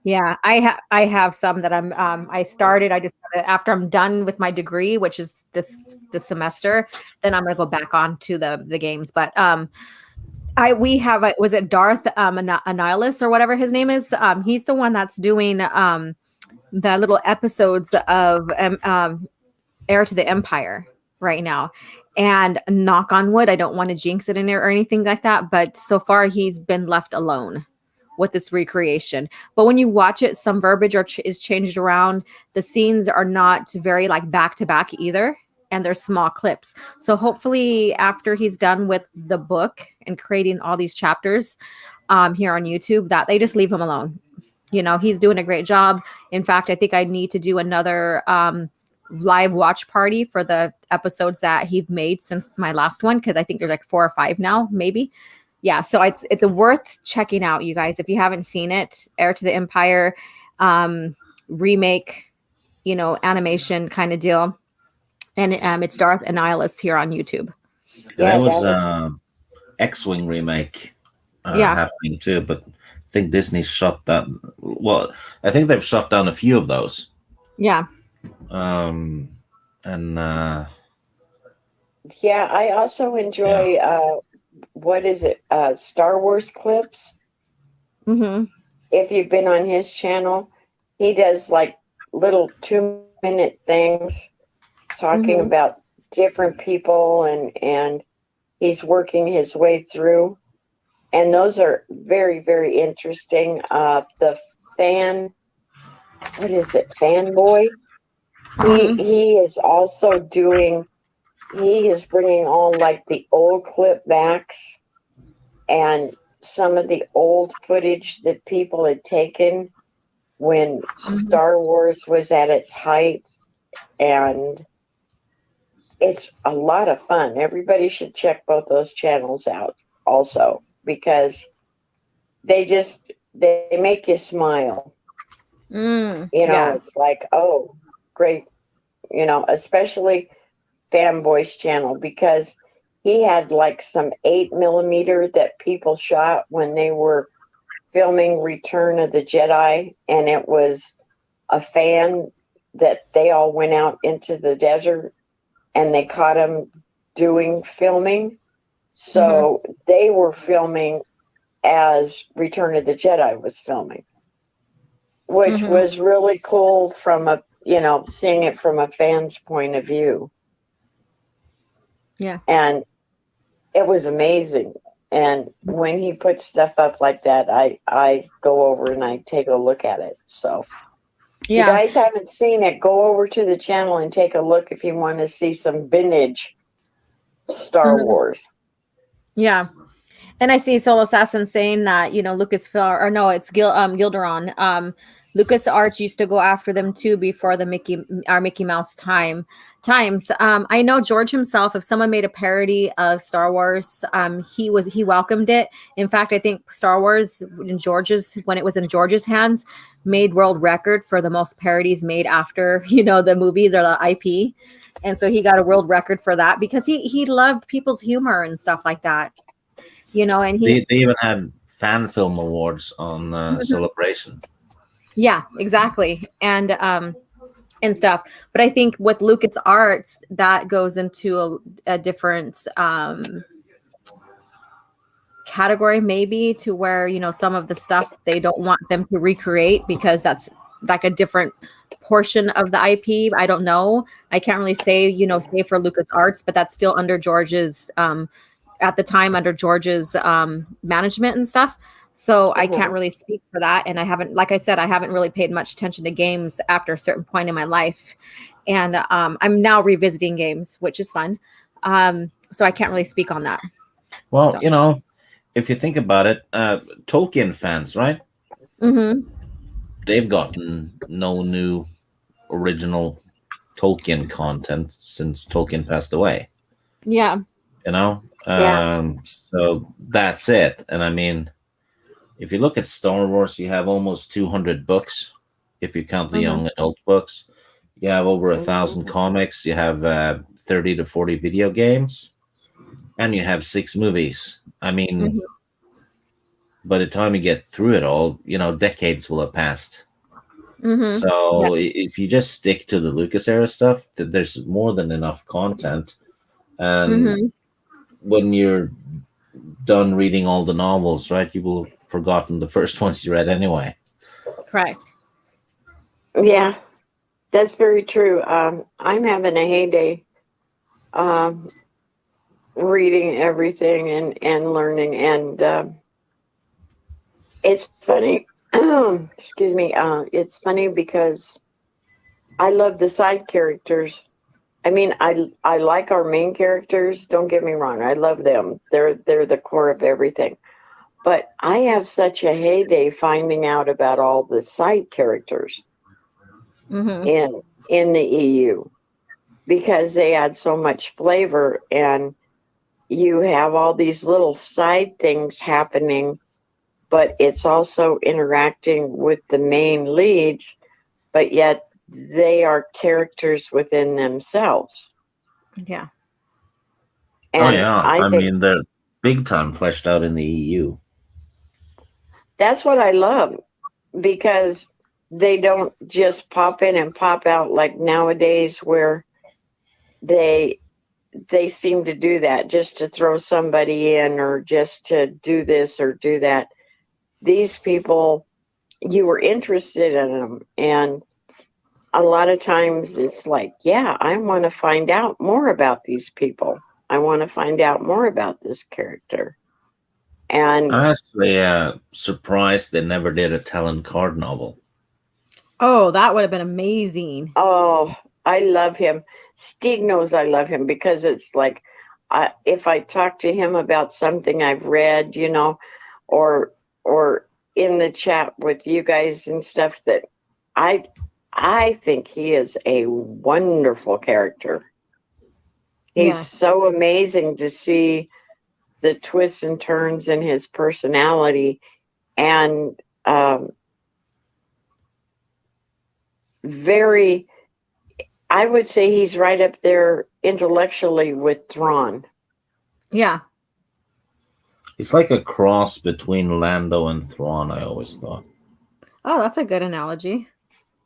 Yeah, I have some that I started. I just after I'm done with my degree, which is this semester, then I'm gonna go back on to the games. But we have was it Darth Annihilus or whatever his name is? He's the one that's doing the little episodes of Heir to the Empire right now. And knock on wood, I don't want to jinx it in there or anything like that, but so far he's been left alone with this recreation. But when you watch it, some verbiage is changed around. The scenes are not very like back to back either, and they're small clips. So hopefully after he's done with the book and creating all these chapters here on YouTube, that they just leave him alone. You know, he's doing a great job. In fact, I think I need to do another live watch party for the episodes that he's made since my last one, because I think there's like 4 or 5 now, maybe. Yeah, so it's a worth checking out, you guys, if you haven't seen it. Heir to the Empire remake, you know, animation kind of deal, and it's Darth Annihilus here on YouTube. There was X-Wing remake happening too, but I think Disney shut down. Well, I think they've shut down a few of those. Yeah. Yeah, I also enjoy what is it? Star Wars clips. If you've been on his channel, he does like little 2-minute things talking about different people, and he's working his way through. And those are very, very interesting. The what is it? Fanboy. He is also doing. He is bringing all like the old clip backs and some of the old footage that people had taken when Star Wars was at its height. And it's a lot of fun. Everybody should check both those channels out also. because they make you smile. Yeah. It's like, oh, great. Especially Fanboy's channel, because he had like some 8mm that people shot when they were filming Return of the Jedi, and it was a fan that they all went out into the desert and they caught him doing filming. So they were filming as Return of the Jedi was filming, which was really cool from seeing it from a fan's point of view. Yeah. And it was amazing. And when he puts stuff up like that, I go over and I take a look at it. So if you guys haven't seen it, go over to the channel and take a look if you want to see some vintage Star Wars. Yeah. And I see Soul Assassin saying that, Lucasfilm, or no, it's Gilderon. Lucas Arts used to go after them too before the Mickey Mouse times. I know George himself, if someone made a parody of Star Wars, he welcomed it. In fact, I think Star Wars when it was in George's hands, made world record for the most parodies made after, the movies or the IP. And so he got a world record for that because he loved people's humor and stuff like that. And they even had fan film awards on Celebration. Yeah, exactly. And stuff. But I think with Lucas Arts, that goes into a different category, maybe, to where, some of the stuff they don't want them to recreate because that's like a different portion of the IP. I don't know. I can't really say, say for Lucas Arts, but that's still under George's at the time under George's management and stuff. So I can't really speak for that. And I haven't really paid much attention to games after a certain point in my life. And I'm now revisiting games, which is fun. So I can't really speak on that. Well, if you think about it, Tolkien fans, right? They've gotten no new original Tolkien content since Tolkien passed away. Yeah. So that's it. And I mean, if you look at Star Wars, you have almost 200 books. If you count the young adult books, you have over 1,000 comics. You have 30 to 40 video games, and you have 6 movies. I mean, by the time you get through it all, decades will have passed. So if you just stick to the Lucas era stuff, there's more than enough content. And when you're done reading all the novels, right, you will have forgotten the first ones you read anyway. Correct. Yeah, that's very true. I'm having a heyday reading everything and learning. And it's funny. Excuse me. It's funny because I love the side characters. I mean, I like our main characters. Don't get me wrong. I love them. They're the core of everything. But I have such a heyday finding out about all the side characters in the EU, because they add so much flavor, and you have all these little side things happening, but it's also interacting with the main leads, but yet they are characters within themselves. Yeah. And I mean, they're big time fleshed out in the EU. That's what I love, because they don't just pop in and pop out like nowadays, where they seem to do that just to throw somebody in or just to do this or do that. These people, you were interested in them, and a lot of times it's like, yeah, I want to find out more about these people. I want to find out more about this character. And I'm actually surprised they never did a Talon Card novel. Oh, that would have been amazing. Oh, I love him. Steve knows I love him, because it's like, if I talk to him about something I've read, or in the chat with you guys and stuff, that I think he is a wonderful character. He's so amazing to see the twists and turns in his personality, and very, I would say he's right up there intellectually with Thrawn. Yeah. It's like a cross between Lando and Thrawn, I always thought. Oh, that's a good analogy.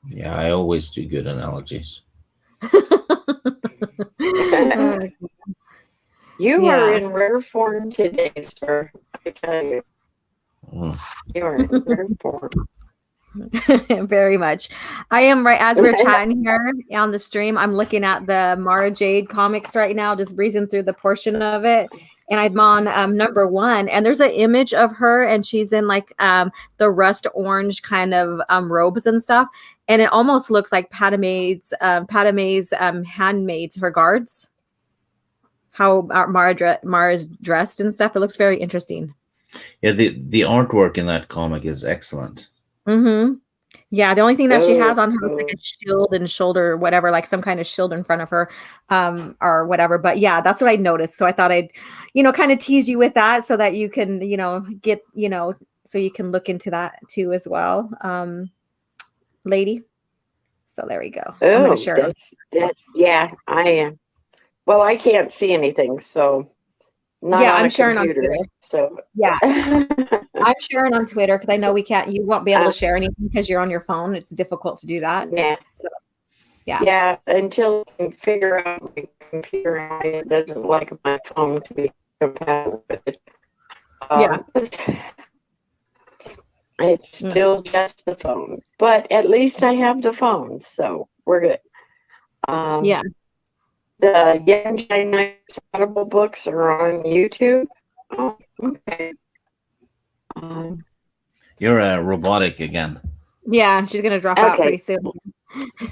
Yeah, I always do good analogies. You are Yeah. in rare form today, sir. I tell you, you are in rare form. Very much. I am right as we're chatting here on the stream. I'm looking at the Mara Jade comics right now, just breezing through the portion of it. And I'm on number 1, and there's an image of her, and she's in like the rust orange kind of robes and stuff. And it almost looks like Padme's handmaids, her guards. How Mara's dressed and stuff. It looks very interesting. Yeah, the artwork in that comic is excellent. Mm-hmm. Yeah, the only thing that she has on her looks like a shield and shoulder, or whatever, like some kind of shield in front of her, or whatever. But yeah, that's what I noticed. So I thought I'd, kind of tease you with that so that you can, get, so you can look into that too as well, lady. So there we go. I'm gonna share it. That's yeah, I am. Well, I can't see anything, so not on I'm a sharing computer. on Twitter. So Yeah. I'm sharing on Twitter because I know you won't be able to share anything because you're on your phone. It's difficult to do that. Yeah. So yeah. Yeah, until I can figure out my computer, it doesn't like my phone to be compatible with it. It's still just the phone, but at least I have the phone, so we're good. Yeah. The Young Jedi Knights Audible books are on YouTube. Oh, okay. You're robotic again. Yeah, she's gonna drop out pretty soon.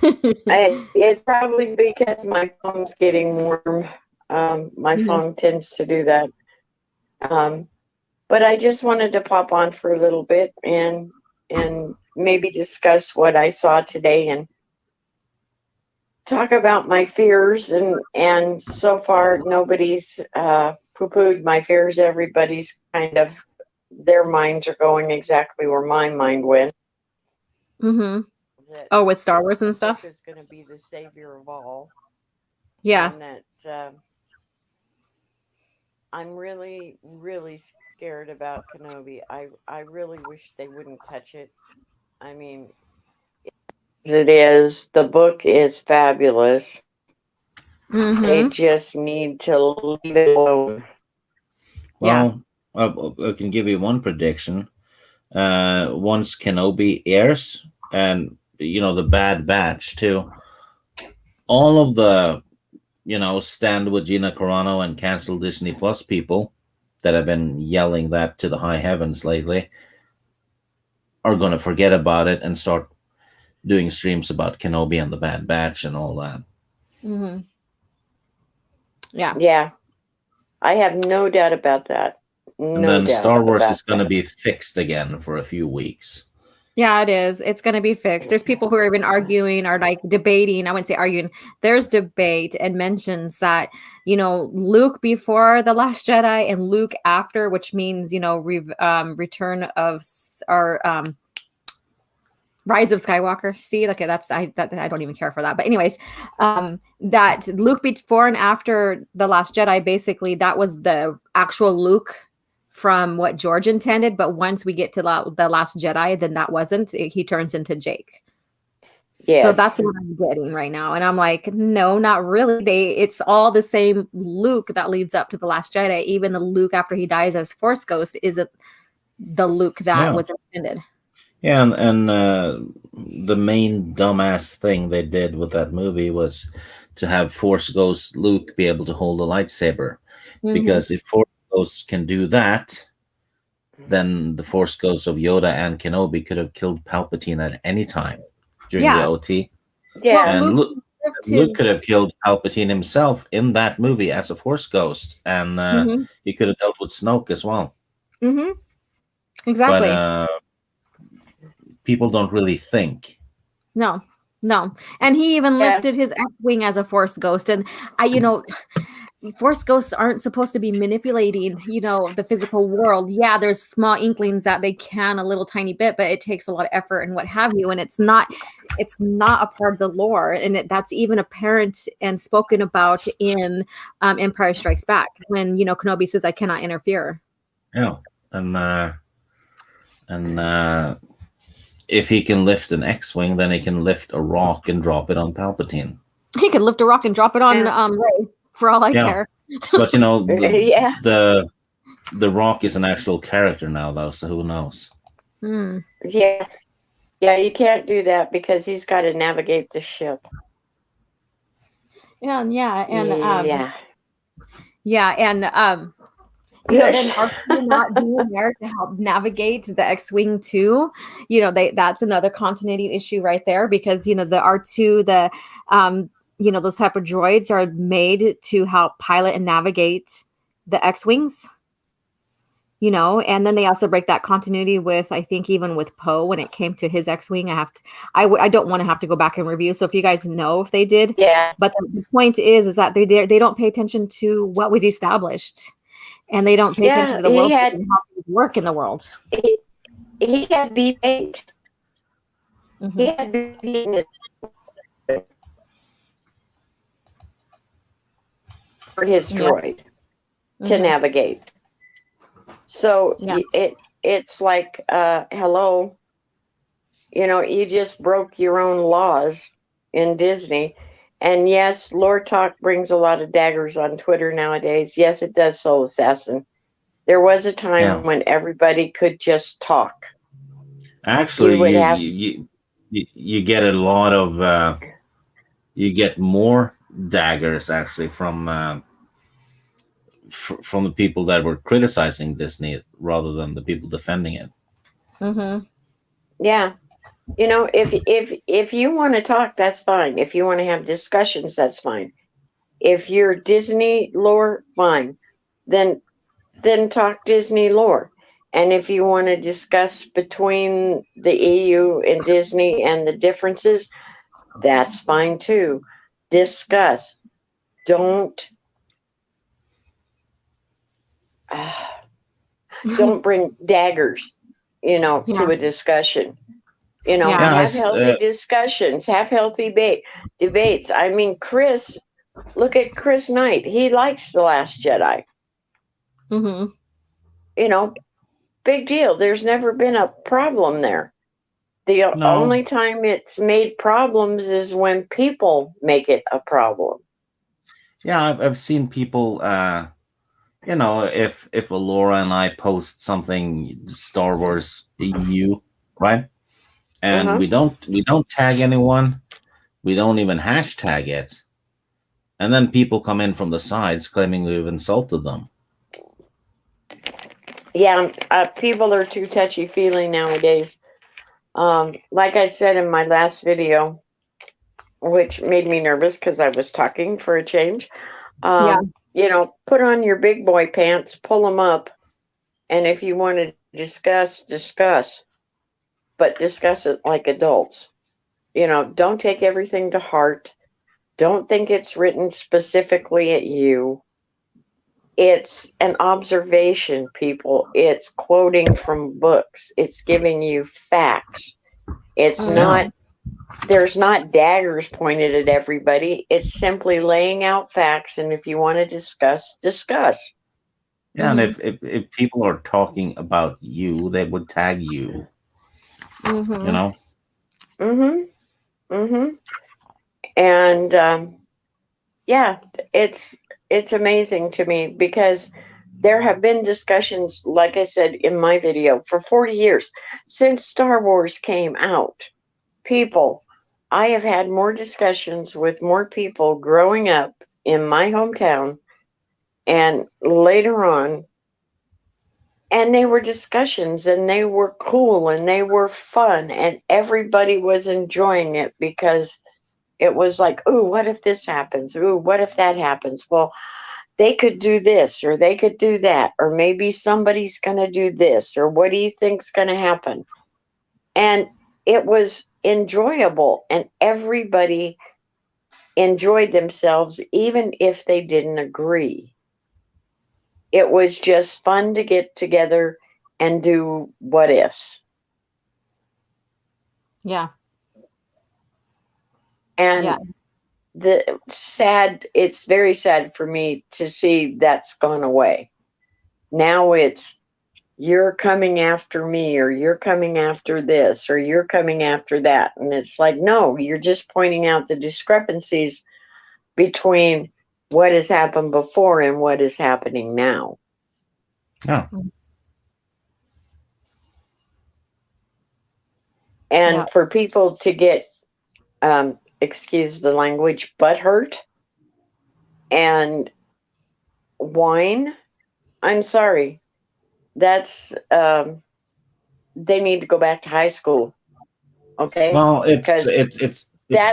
It's probably because my phone's getting warm. My phone tends to do that. But I just wanted to pop on for a little bit and maybe discuss what I saw today and talk about my fears. And so far, nobody's poo-pooed my fears. Everybody's kind of, their minds are going exactly where my mind went. Mm-hmm. Oh, with Star Wars and stuff? Is going to be the savior of all. Yeah. And that I'm really, really scared about Kenobi. I really wish they wouldn't touch it. I mean, it is. The book is fabulous. Mm-hmm. They just need to leave it alone. Well, I can give you one prediction. Once Kenobi airs, and the Bad Batch too, all of the stand with Gina Carano and cancel Disney Plus people that have been yelling that to the high heavens lately are going to forget about it and start doing streams about Kenobi and the Bad Batch and all that. Mm-hmm. Yeah. Yeah. I have no doubt about that. And then Star Wars is going to be fixed again for a few weeks. Yeah, it is. It's going to be fixed. There's people who are even arguing or like debating. I wouldn't say arguing. There's debate and mentions that, Luke before The Last Jedi and Luke after, which means, return of our Rise of Skywalker. See, like I don't even care for that. But anyways, that Luke before and after The Last Jedi, basically that was the actual Luke from what George intended. But once we get to The Last Jedi, then that wasn't. He turns into Jake. Yes. So that's what I'm getting right now. And I'm like, no, not really. It's all the same Luke that leads up to The Last Jedi. Even the Luke after he dies as Force Ghost isn't the Luke that was intended. Yeah, and the main dumbass thing they did with that movie was to have Force Ghost Luke be able to hold a lightsaber. Mm-hmm. Because if Force Ghosts can do that, then the Force Ghosts of Yoda and Kenobi could have killed Palpatine at any time during the OT. Yeah, and Luke could have killed Palpatine himself in that movie as a Force Ghost, and he could have dealt with Snoke as well. Mm-hmm. Exactly. But people don't really think. No. And he even lifted his X-Wing as a Force Ghost. And Force ghosts aren't supposed to be manipulating, the physical world. Yeah, there's small inklings that they can a little tiny bit, but it takes a lot of effort and what have you. And it's not a part of the lore. And that's even apparent and spoken about in Empire Strikes Back when, Kenobi says, "I cannot interfere." Yeah. And if he can lift an X-wing, then he can lift a rock and drop it on Palpatine. He could lift a rock and drop it on Rey, for all I care. But Yeah. the rock is an actual character now, though, so who knows? Yeah. Yeah, you can't do that because he's got to navigate the ship. And then are they not being there to help navigate the X-wing too? That's another continuity issue right there, because the R2, those type of droids are made to help pilot and navigate the X-wings. And then they also break that continuity with, I think, even with Poe when it came to his X-wing. I don't want to have to go back and review. So if you guys know if they did, but the point is that they don't pay attention to what was established. And they don't pay attention to the world and how things work in the world. He had BB-8. Mm-hmm. He had BB-8 for his droid to navigate. So it's like, hello, you just broke your own laws in Disney. And yes, Lore Talk brings a lot of daggers on Twitter nowadays. Yes, it does, Soul Assassin. There was a time when everybody could just talk. Actually, you get a lot of you get more daggers actually from the people that were criticizing Disney rather than the people defending it. Mm-hmm. Yeah. If you want to talk, that's fine. If you want to have discussions, that's fine. If you're Disney lore, fine. Then talk Disney lore. And if you want to discuss between the EU and Disney and the differences, that's fine too. Discuss. Don't bring daggers, to a discussion. Have healthy discussions, have healthy debates. I mean, look at Chris Knight. He likes The Last Jedi. Mm-hmm. Big deal. There's never been a problem there. The only time it's made problems is when people make it a problem. Yeah, I've seen people, if Alora and I post something Star Wars EU, right? And we don't tag anyone. We don't even hashtag it. And then people come in from the sides claiming we've insulted them. Yeah, people are too touchy-feely nowadays. Like I said in my last video, which made me nervous because I was talking for a change. Put on your big boy pants, pull them up, and if you want to discuss. But discuss it like adults. Don't take everything to heart. Don't think it's written specifically at you. It's an observation, people. It's quoting from books. It's giving you facts. It's not, there's not daggers pointed at everybody. It's simply laying out facts. And if you want to discuss. Yeah, and if people are talking about you, they would tag you. And it's amazing to me because there have been discussions, like I said in my video, for 40 years since Star Wars came out. I have had more discussions with more people growing up in my hometown and later on. And they were discussions and they were cool and they were fun and everybody was enjoying it because it was like, ooh, what if this happens? Ooh, what if that happens? Well, they could do this or they could do that, or maybe somebody's going to do this, or what do you think's going to happen? And it was enjoyable and everybody enjoyed themselves even if they didn't agree. It was just fun to get together and do what ifs. Yeah. And it's very sad for me to see that's gone away. Now it's, you're coming after me, or you're coming after this, or you're coming after that. And it's like, no, you're just pointing out the discrepancies between what has happened before and what is happening now. Yeah. And for people to get, excuse the language, butthurt and whine, I'm sorry. That's, they need to go back to high school. Okay? Well, Because it's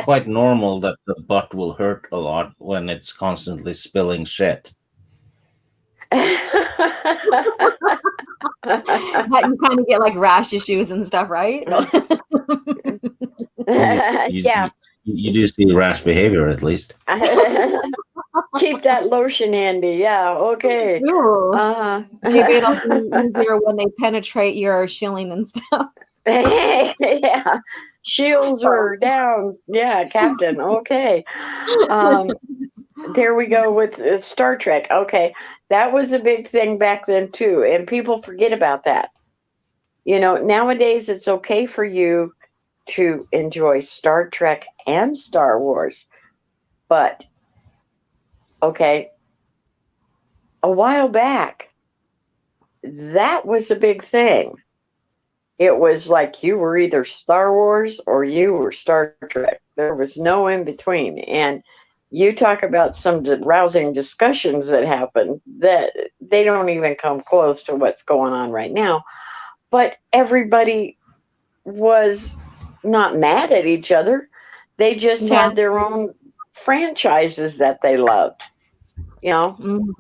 quite normal that the butt will hurt a lot when it's constantly spilling shit. But you kind of get like rash issues and stuff, right? Yeah. You do see rash behavior at least. Keep that lotion handy. Yeah. Okay. Maybe it'll be easier when they penetrate your shilling and stuff. Yeah. Shields are down. Yeah, Captain. Okay. There we go with Star Trek. Okay. That was a big thing back then too. And people forget about that. You know, nowadays it's okay for you to enjoy Star Trek and Star Wars. But, okay, a while back, that was a big thing. It was like you were either Star Wars or you were Star Trek. There was no in between. And you talk about some rousing discussions that happened that they don't even come close to what's going on right now. But everybody was not mad at each other. They just had their own franchises that they loved. You know?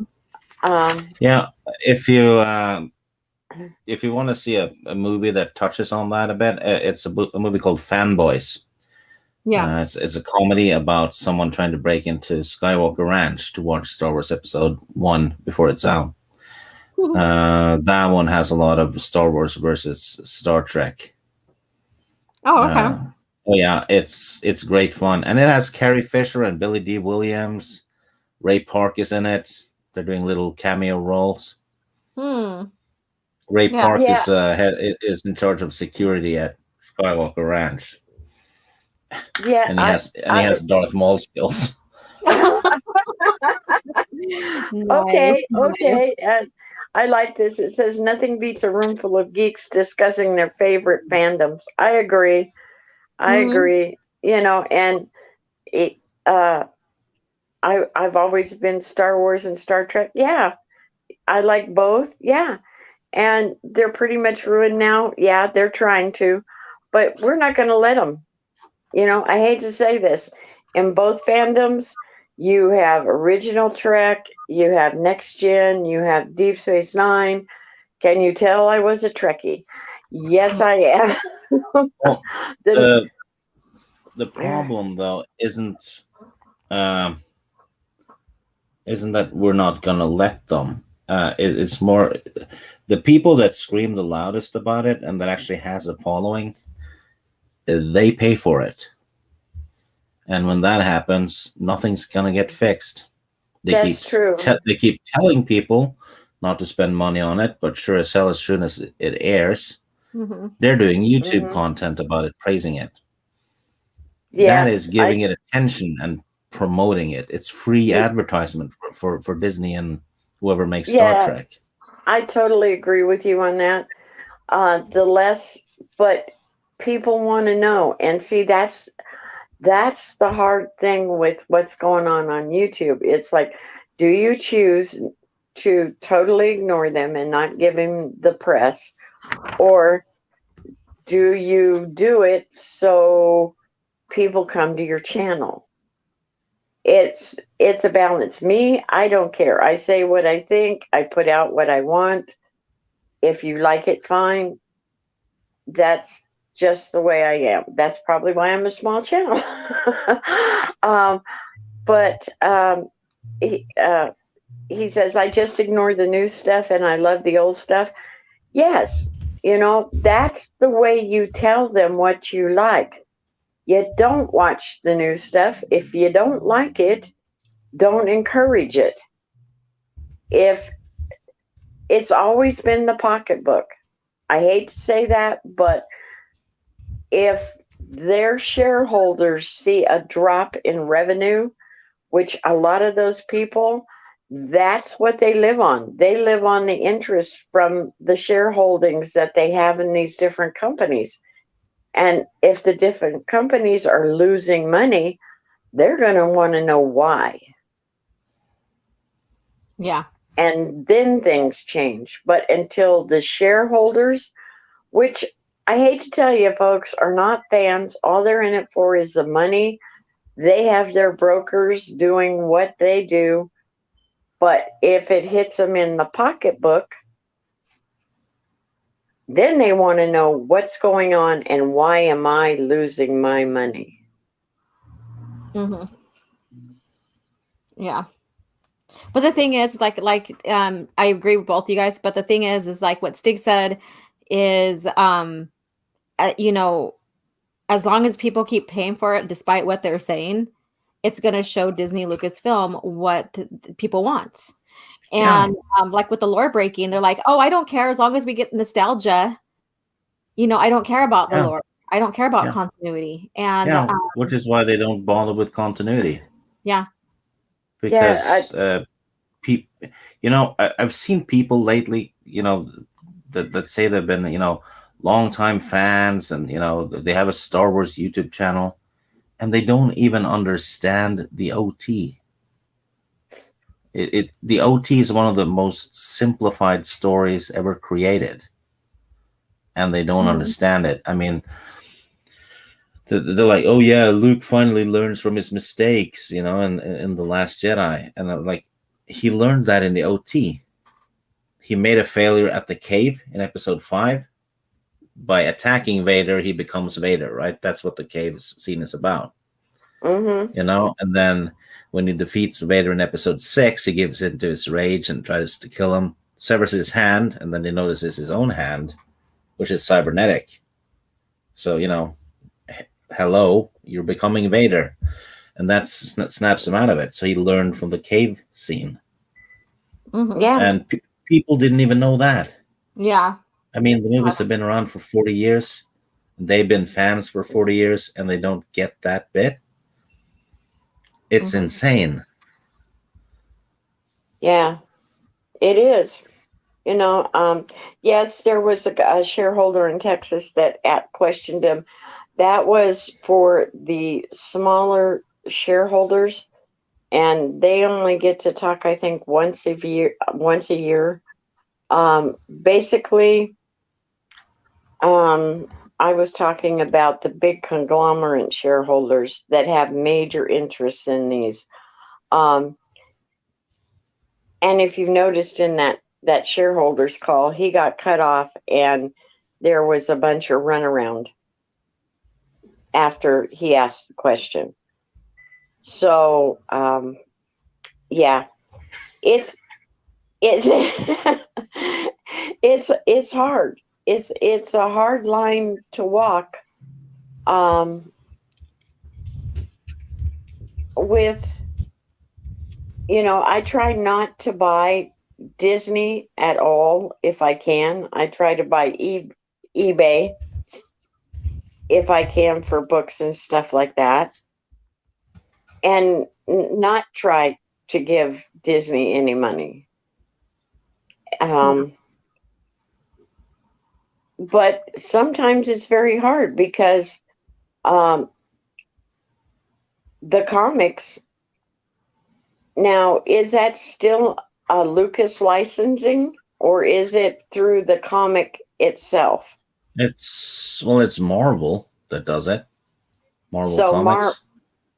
Yeah. If you want to see a movie that touches on that a bit, it's a movie called Fanboys. Yeah. It's a comedy about someone trying to break into Skywalker Ranch to watch Star Wars Episode 1 before it's out. That one has a lot of Star Wars versus Star Trek. Oh, okay. Yeah, it's great fun, and it has Carrie Fisher and Billy D. Williams. Ray Park is in it. They're doing little cameo roles. Ray Park is in charge of security at Skywalker Ranch. Yeah, and he has Darth Maul skills. Okay. I like this. It says nothing beats a room full of geeks discussing their favorite fandoms. I agree. You know, and it, I've always been Star Wars and Star Trek. Yeah, I like both. Yeah, and they're pretty much ruined now. Yeah, they're trying to, but we're not going to let them. You know, I hate to say this. In both fandoms, you have original Trek, you have Next Gen, you have Deep Space Nine. Can you tell I was a Trekkie? Yes, I am. Well, the problem, though, isn't that we're not gonna let them. It's more the people that scream the loudest about it and that actually has a following. They pay for it, and when that happens, nothing's gonna get fixed. That's true. They keep telling people not to spend money on it, but sure as hell, as soon as it airs, they're doing YouTube content about it, praising it. Yeah, that is giving it attention and promoting it. It's free advertisement for Disney and whoever makes Star Trek. I totally agree with you on that. But people want to know, and see, that's the hard thing with what's going on YouTube. It's like, do you choose to totally ignore them and not give them the press, or do you do it so people come to your channel? It's a balance. Me, I don't care. I say what I think. I put out what I want. If you like it, fine. That's just the way I am. That's probably why I'm a small channel. but he, he says, I just ignore the new stuff and I love the old stuff. Yes, that's the way you tell them what you like. You don't watch the new stuff. If you don't like it, don't encourage it. If it's always been the pocketbook, I hate to say that, but if their shareholders see a drop in revenue, which a lot of those people, that's what they live on. They live on the interest from the shareholdings that they have in these different companies. And if the different companies are losing money, they're going to want to know why. Yeah. And then things change. But until the shareholders, which I hate to tell you, folks, are not fans, all they're in it for is the money. They have their brokers doing what they do. But if it hits them in the pocketbook, then they want to know what's going on and why am I losing my money? Mm-hmm. Yeah. But the thing is, I agree with both you guys. But the thing is like what Stig said is, as long as people keep paying for it, despite what they're saying, it's going to show Disney Lucasfilm what people want. And like with the lore breaking, they're like, oh, I don't care as long as we get nostalgia. I don't care about the lore. I don't care about continuity. And which is why they don't bother with continuity. Yeah. Because I've seen people lately, that say they've been, longtime fans, and they have a Star Wars YouTube channel, and they don't even understand the OT. The OT is one of the most simplified stories ever created, and they don't understand it. I mean, they're like, oh yeah, Luke finally learns from his mistakes, in The Last Jedi, and I'm like, he learned that in the OT. He made a failure at the cave in Episode 5. By attacking Vader, he becomes Vader, right? That's what the cave scene is about. Mm-hmm. And then when he defeats Vader in Episode 6, he gives into his rage and tries to kill him, severs his hand, and then he notices his own hand, which is cybernetic. So, hello, you're becoming Vader. And that snaps him out of it. So he learned from the cave scene. Mm-hmm. Yeah. And people didn't even know that. Yeah. I mean, the movies have been around for 40 years. They've been fans for 40 years, and they don't get that bit. It's insane. Yeah, it is. Yes, there was a shareholder in Texas that questioned him. That was for the smaller shareholders, and they only get to talk, I think, once a year. Basically, I was talking about the big conglomerate shareholders that have major interests in these. And if you've noticed in that shareholders call, he got cut off and there was a bunch of runaround after he asked the question. So, yeah, it's it's hard. It's a hard line to walk. With, I try not to buy Disney at all if I can. I try to buy eBay if I can for books and stuff like that, and not try to give Disney any money. But sometimes it's very hard because the comics, now, is that still a Lucas licensing, or is it through the comic itself? It's Marvel that does it. Marvel So Comics.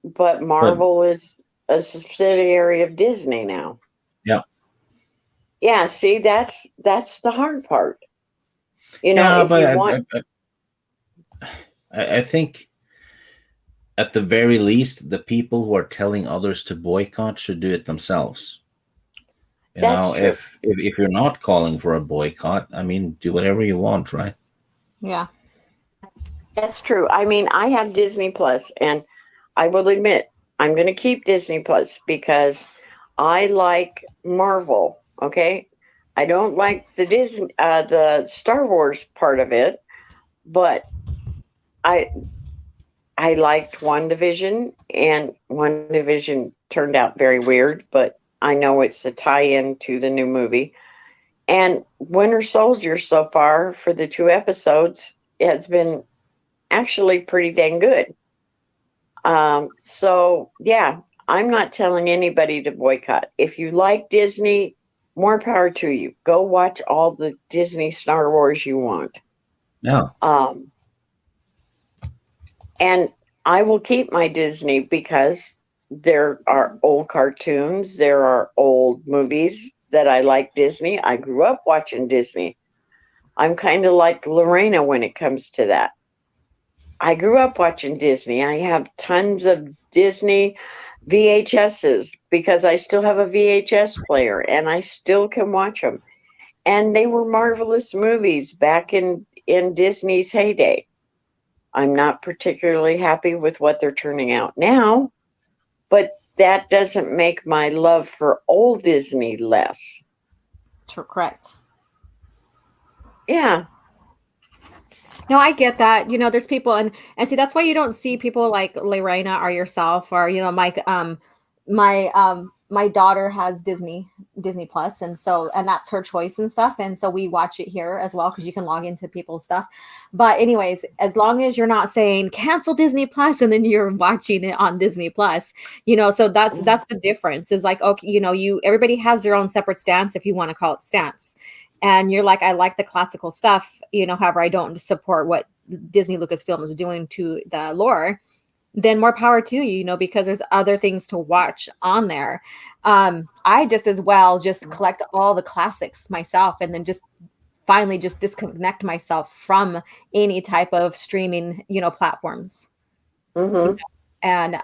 but Marvel is a subsidiary of Disney now. Yeah. Yeah, see, that's the hard part. I think at the very least, the people who are telling others to boycott should do it themselves. That's true. If you're not calling for a boycott, I mean, do whatever you want, right? Yeah. That's true. I mean, I have Disney Plus, and I will admit I'm going to keep Disney Plus because I like Marvel. Okay, I don't like the Star Wars part of it, but I I liked WandaVision, and WandaVision turned out very weird, but I know it's a tie-in to the new movie. And Winter Soldier so far for the 2 episodes has been actually pretty dang good. So yeah, I'm not telling anybody to boycott. If you like Disney, more power to you. Go watch all the Disney Star Wars you want. Yeah. And I will keep my Disney because there are old cartoons, there are old movies that I like Disney. I grew up watching Disney. I'm kind of like Lorena when it comes to that. I grew up watching Disney. I have tons of Disney VHSs because I still have a VHS player and I still can watch them. And they were marvelous movies back in Disney's heyday. I'm not particularly happy with what they're turning out now, but that doesn't make my love for old Disney less. Correct. Yeah. No, I get that. You know, there's people and see that's why you don't see people like Lorena or yourself or Mike. My daughter has Disney Plus, and that's her choice and stuff, and so we watch it here as well because you can log into people's stuff. But anyways, as long as you're not saying cancel Disney Plus and then you're watching it on Disney Plus, so that's the difference. Is like, okay, everybody has their own separate stance, if you want to call it stance. And you're like, I like the classical stuff, however, I don't support what Disney Lucasfilm is doing to the lore, then more power to you, because there's other things to watch on there. I just as well just collect all the classics myself and then just finally just disconnect myself from any type of streaming, platforms. Mm-hmm. And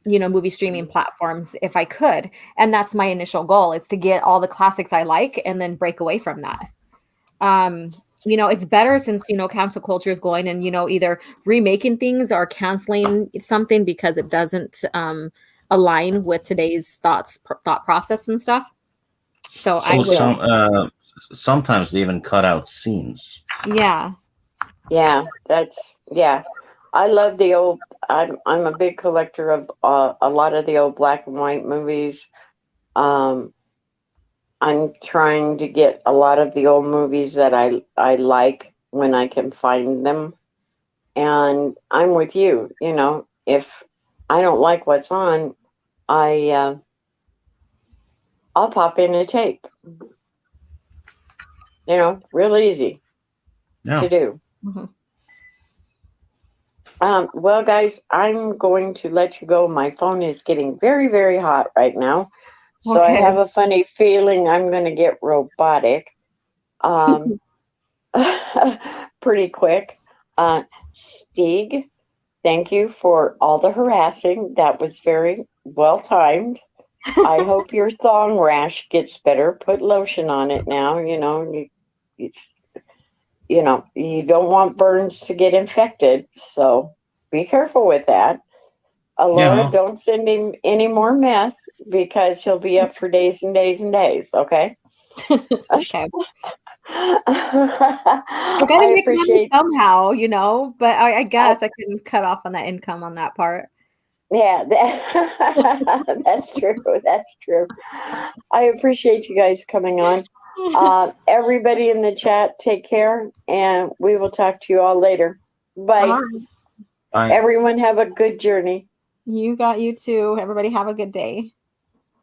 movie streaming platforms if I could. And that's my initial goal, is to get all the classics I like and then break away from that. It's better since cancel culture is going and either remaking things or canceling something because it doesn't align with today's thought process and stuff. So I will. Sometimes they even cut out scenes. Yeah. Yeah. I love the old. I'm a big collector of a lot of the old black and white movies. I'm trying to get a lot of the old movies that I like when I can find them. And I'm with you. If I don't like what's on, I'll pop in a tape. Real easy to do. Mm-hmm. Well, guys, I'm going to let you go. My phone is getting very, very hot right now. So Okay. I have a funny feeling I'm going to get robotic pretty quick. Stieg, thank you for all the harassing. That was very well timed. I hope your thong rash gets better. Put lotion on it now. You don't want burns to get infected, so be careful with that. Laura, don't send him any more meth because he'll be up for days and days and days, okay? Okay. I gotta make money somehow, but I guess I can cut off on that income on that part. Yeah, that's true. That's true. I appreciate you guys coming on. Everybody in the chat, take care, and we will talk to you all later. Bye. Bye. Everyone have a good journey. You too. Everybody have a good day.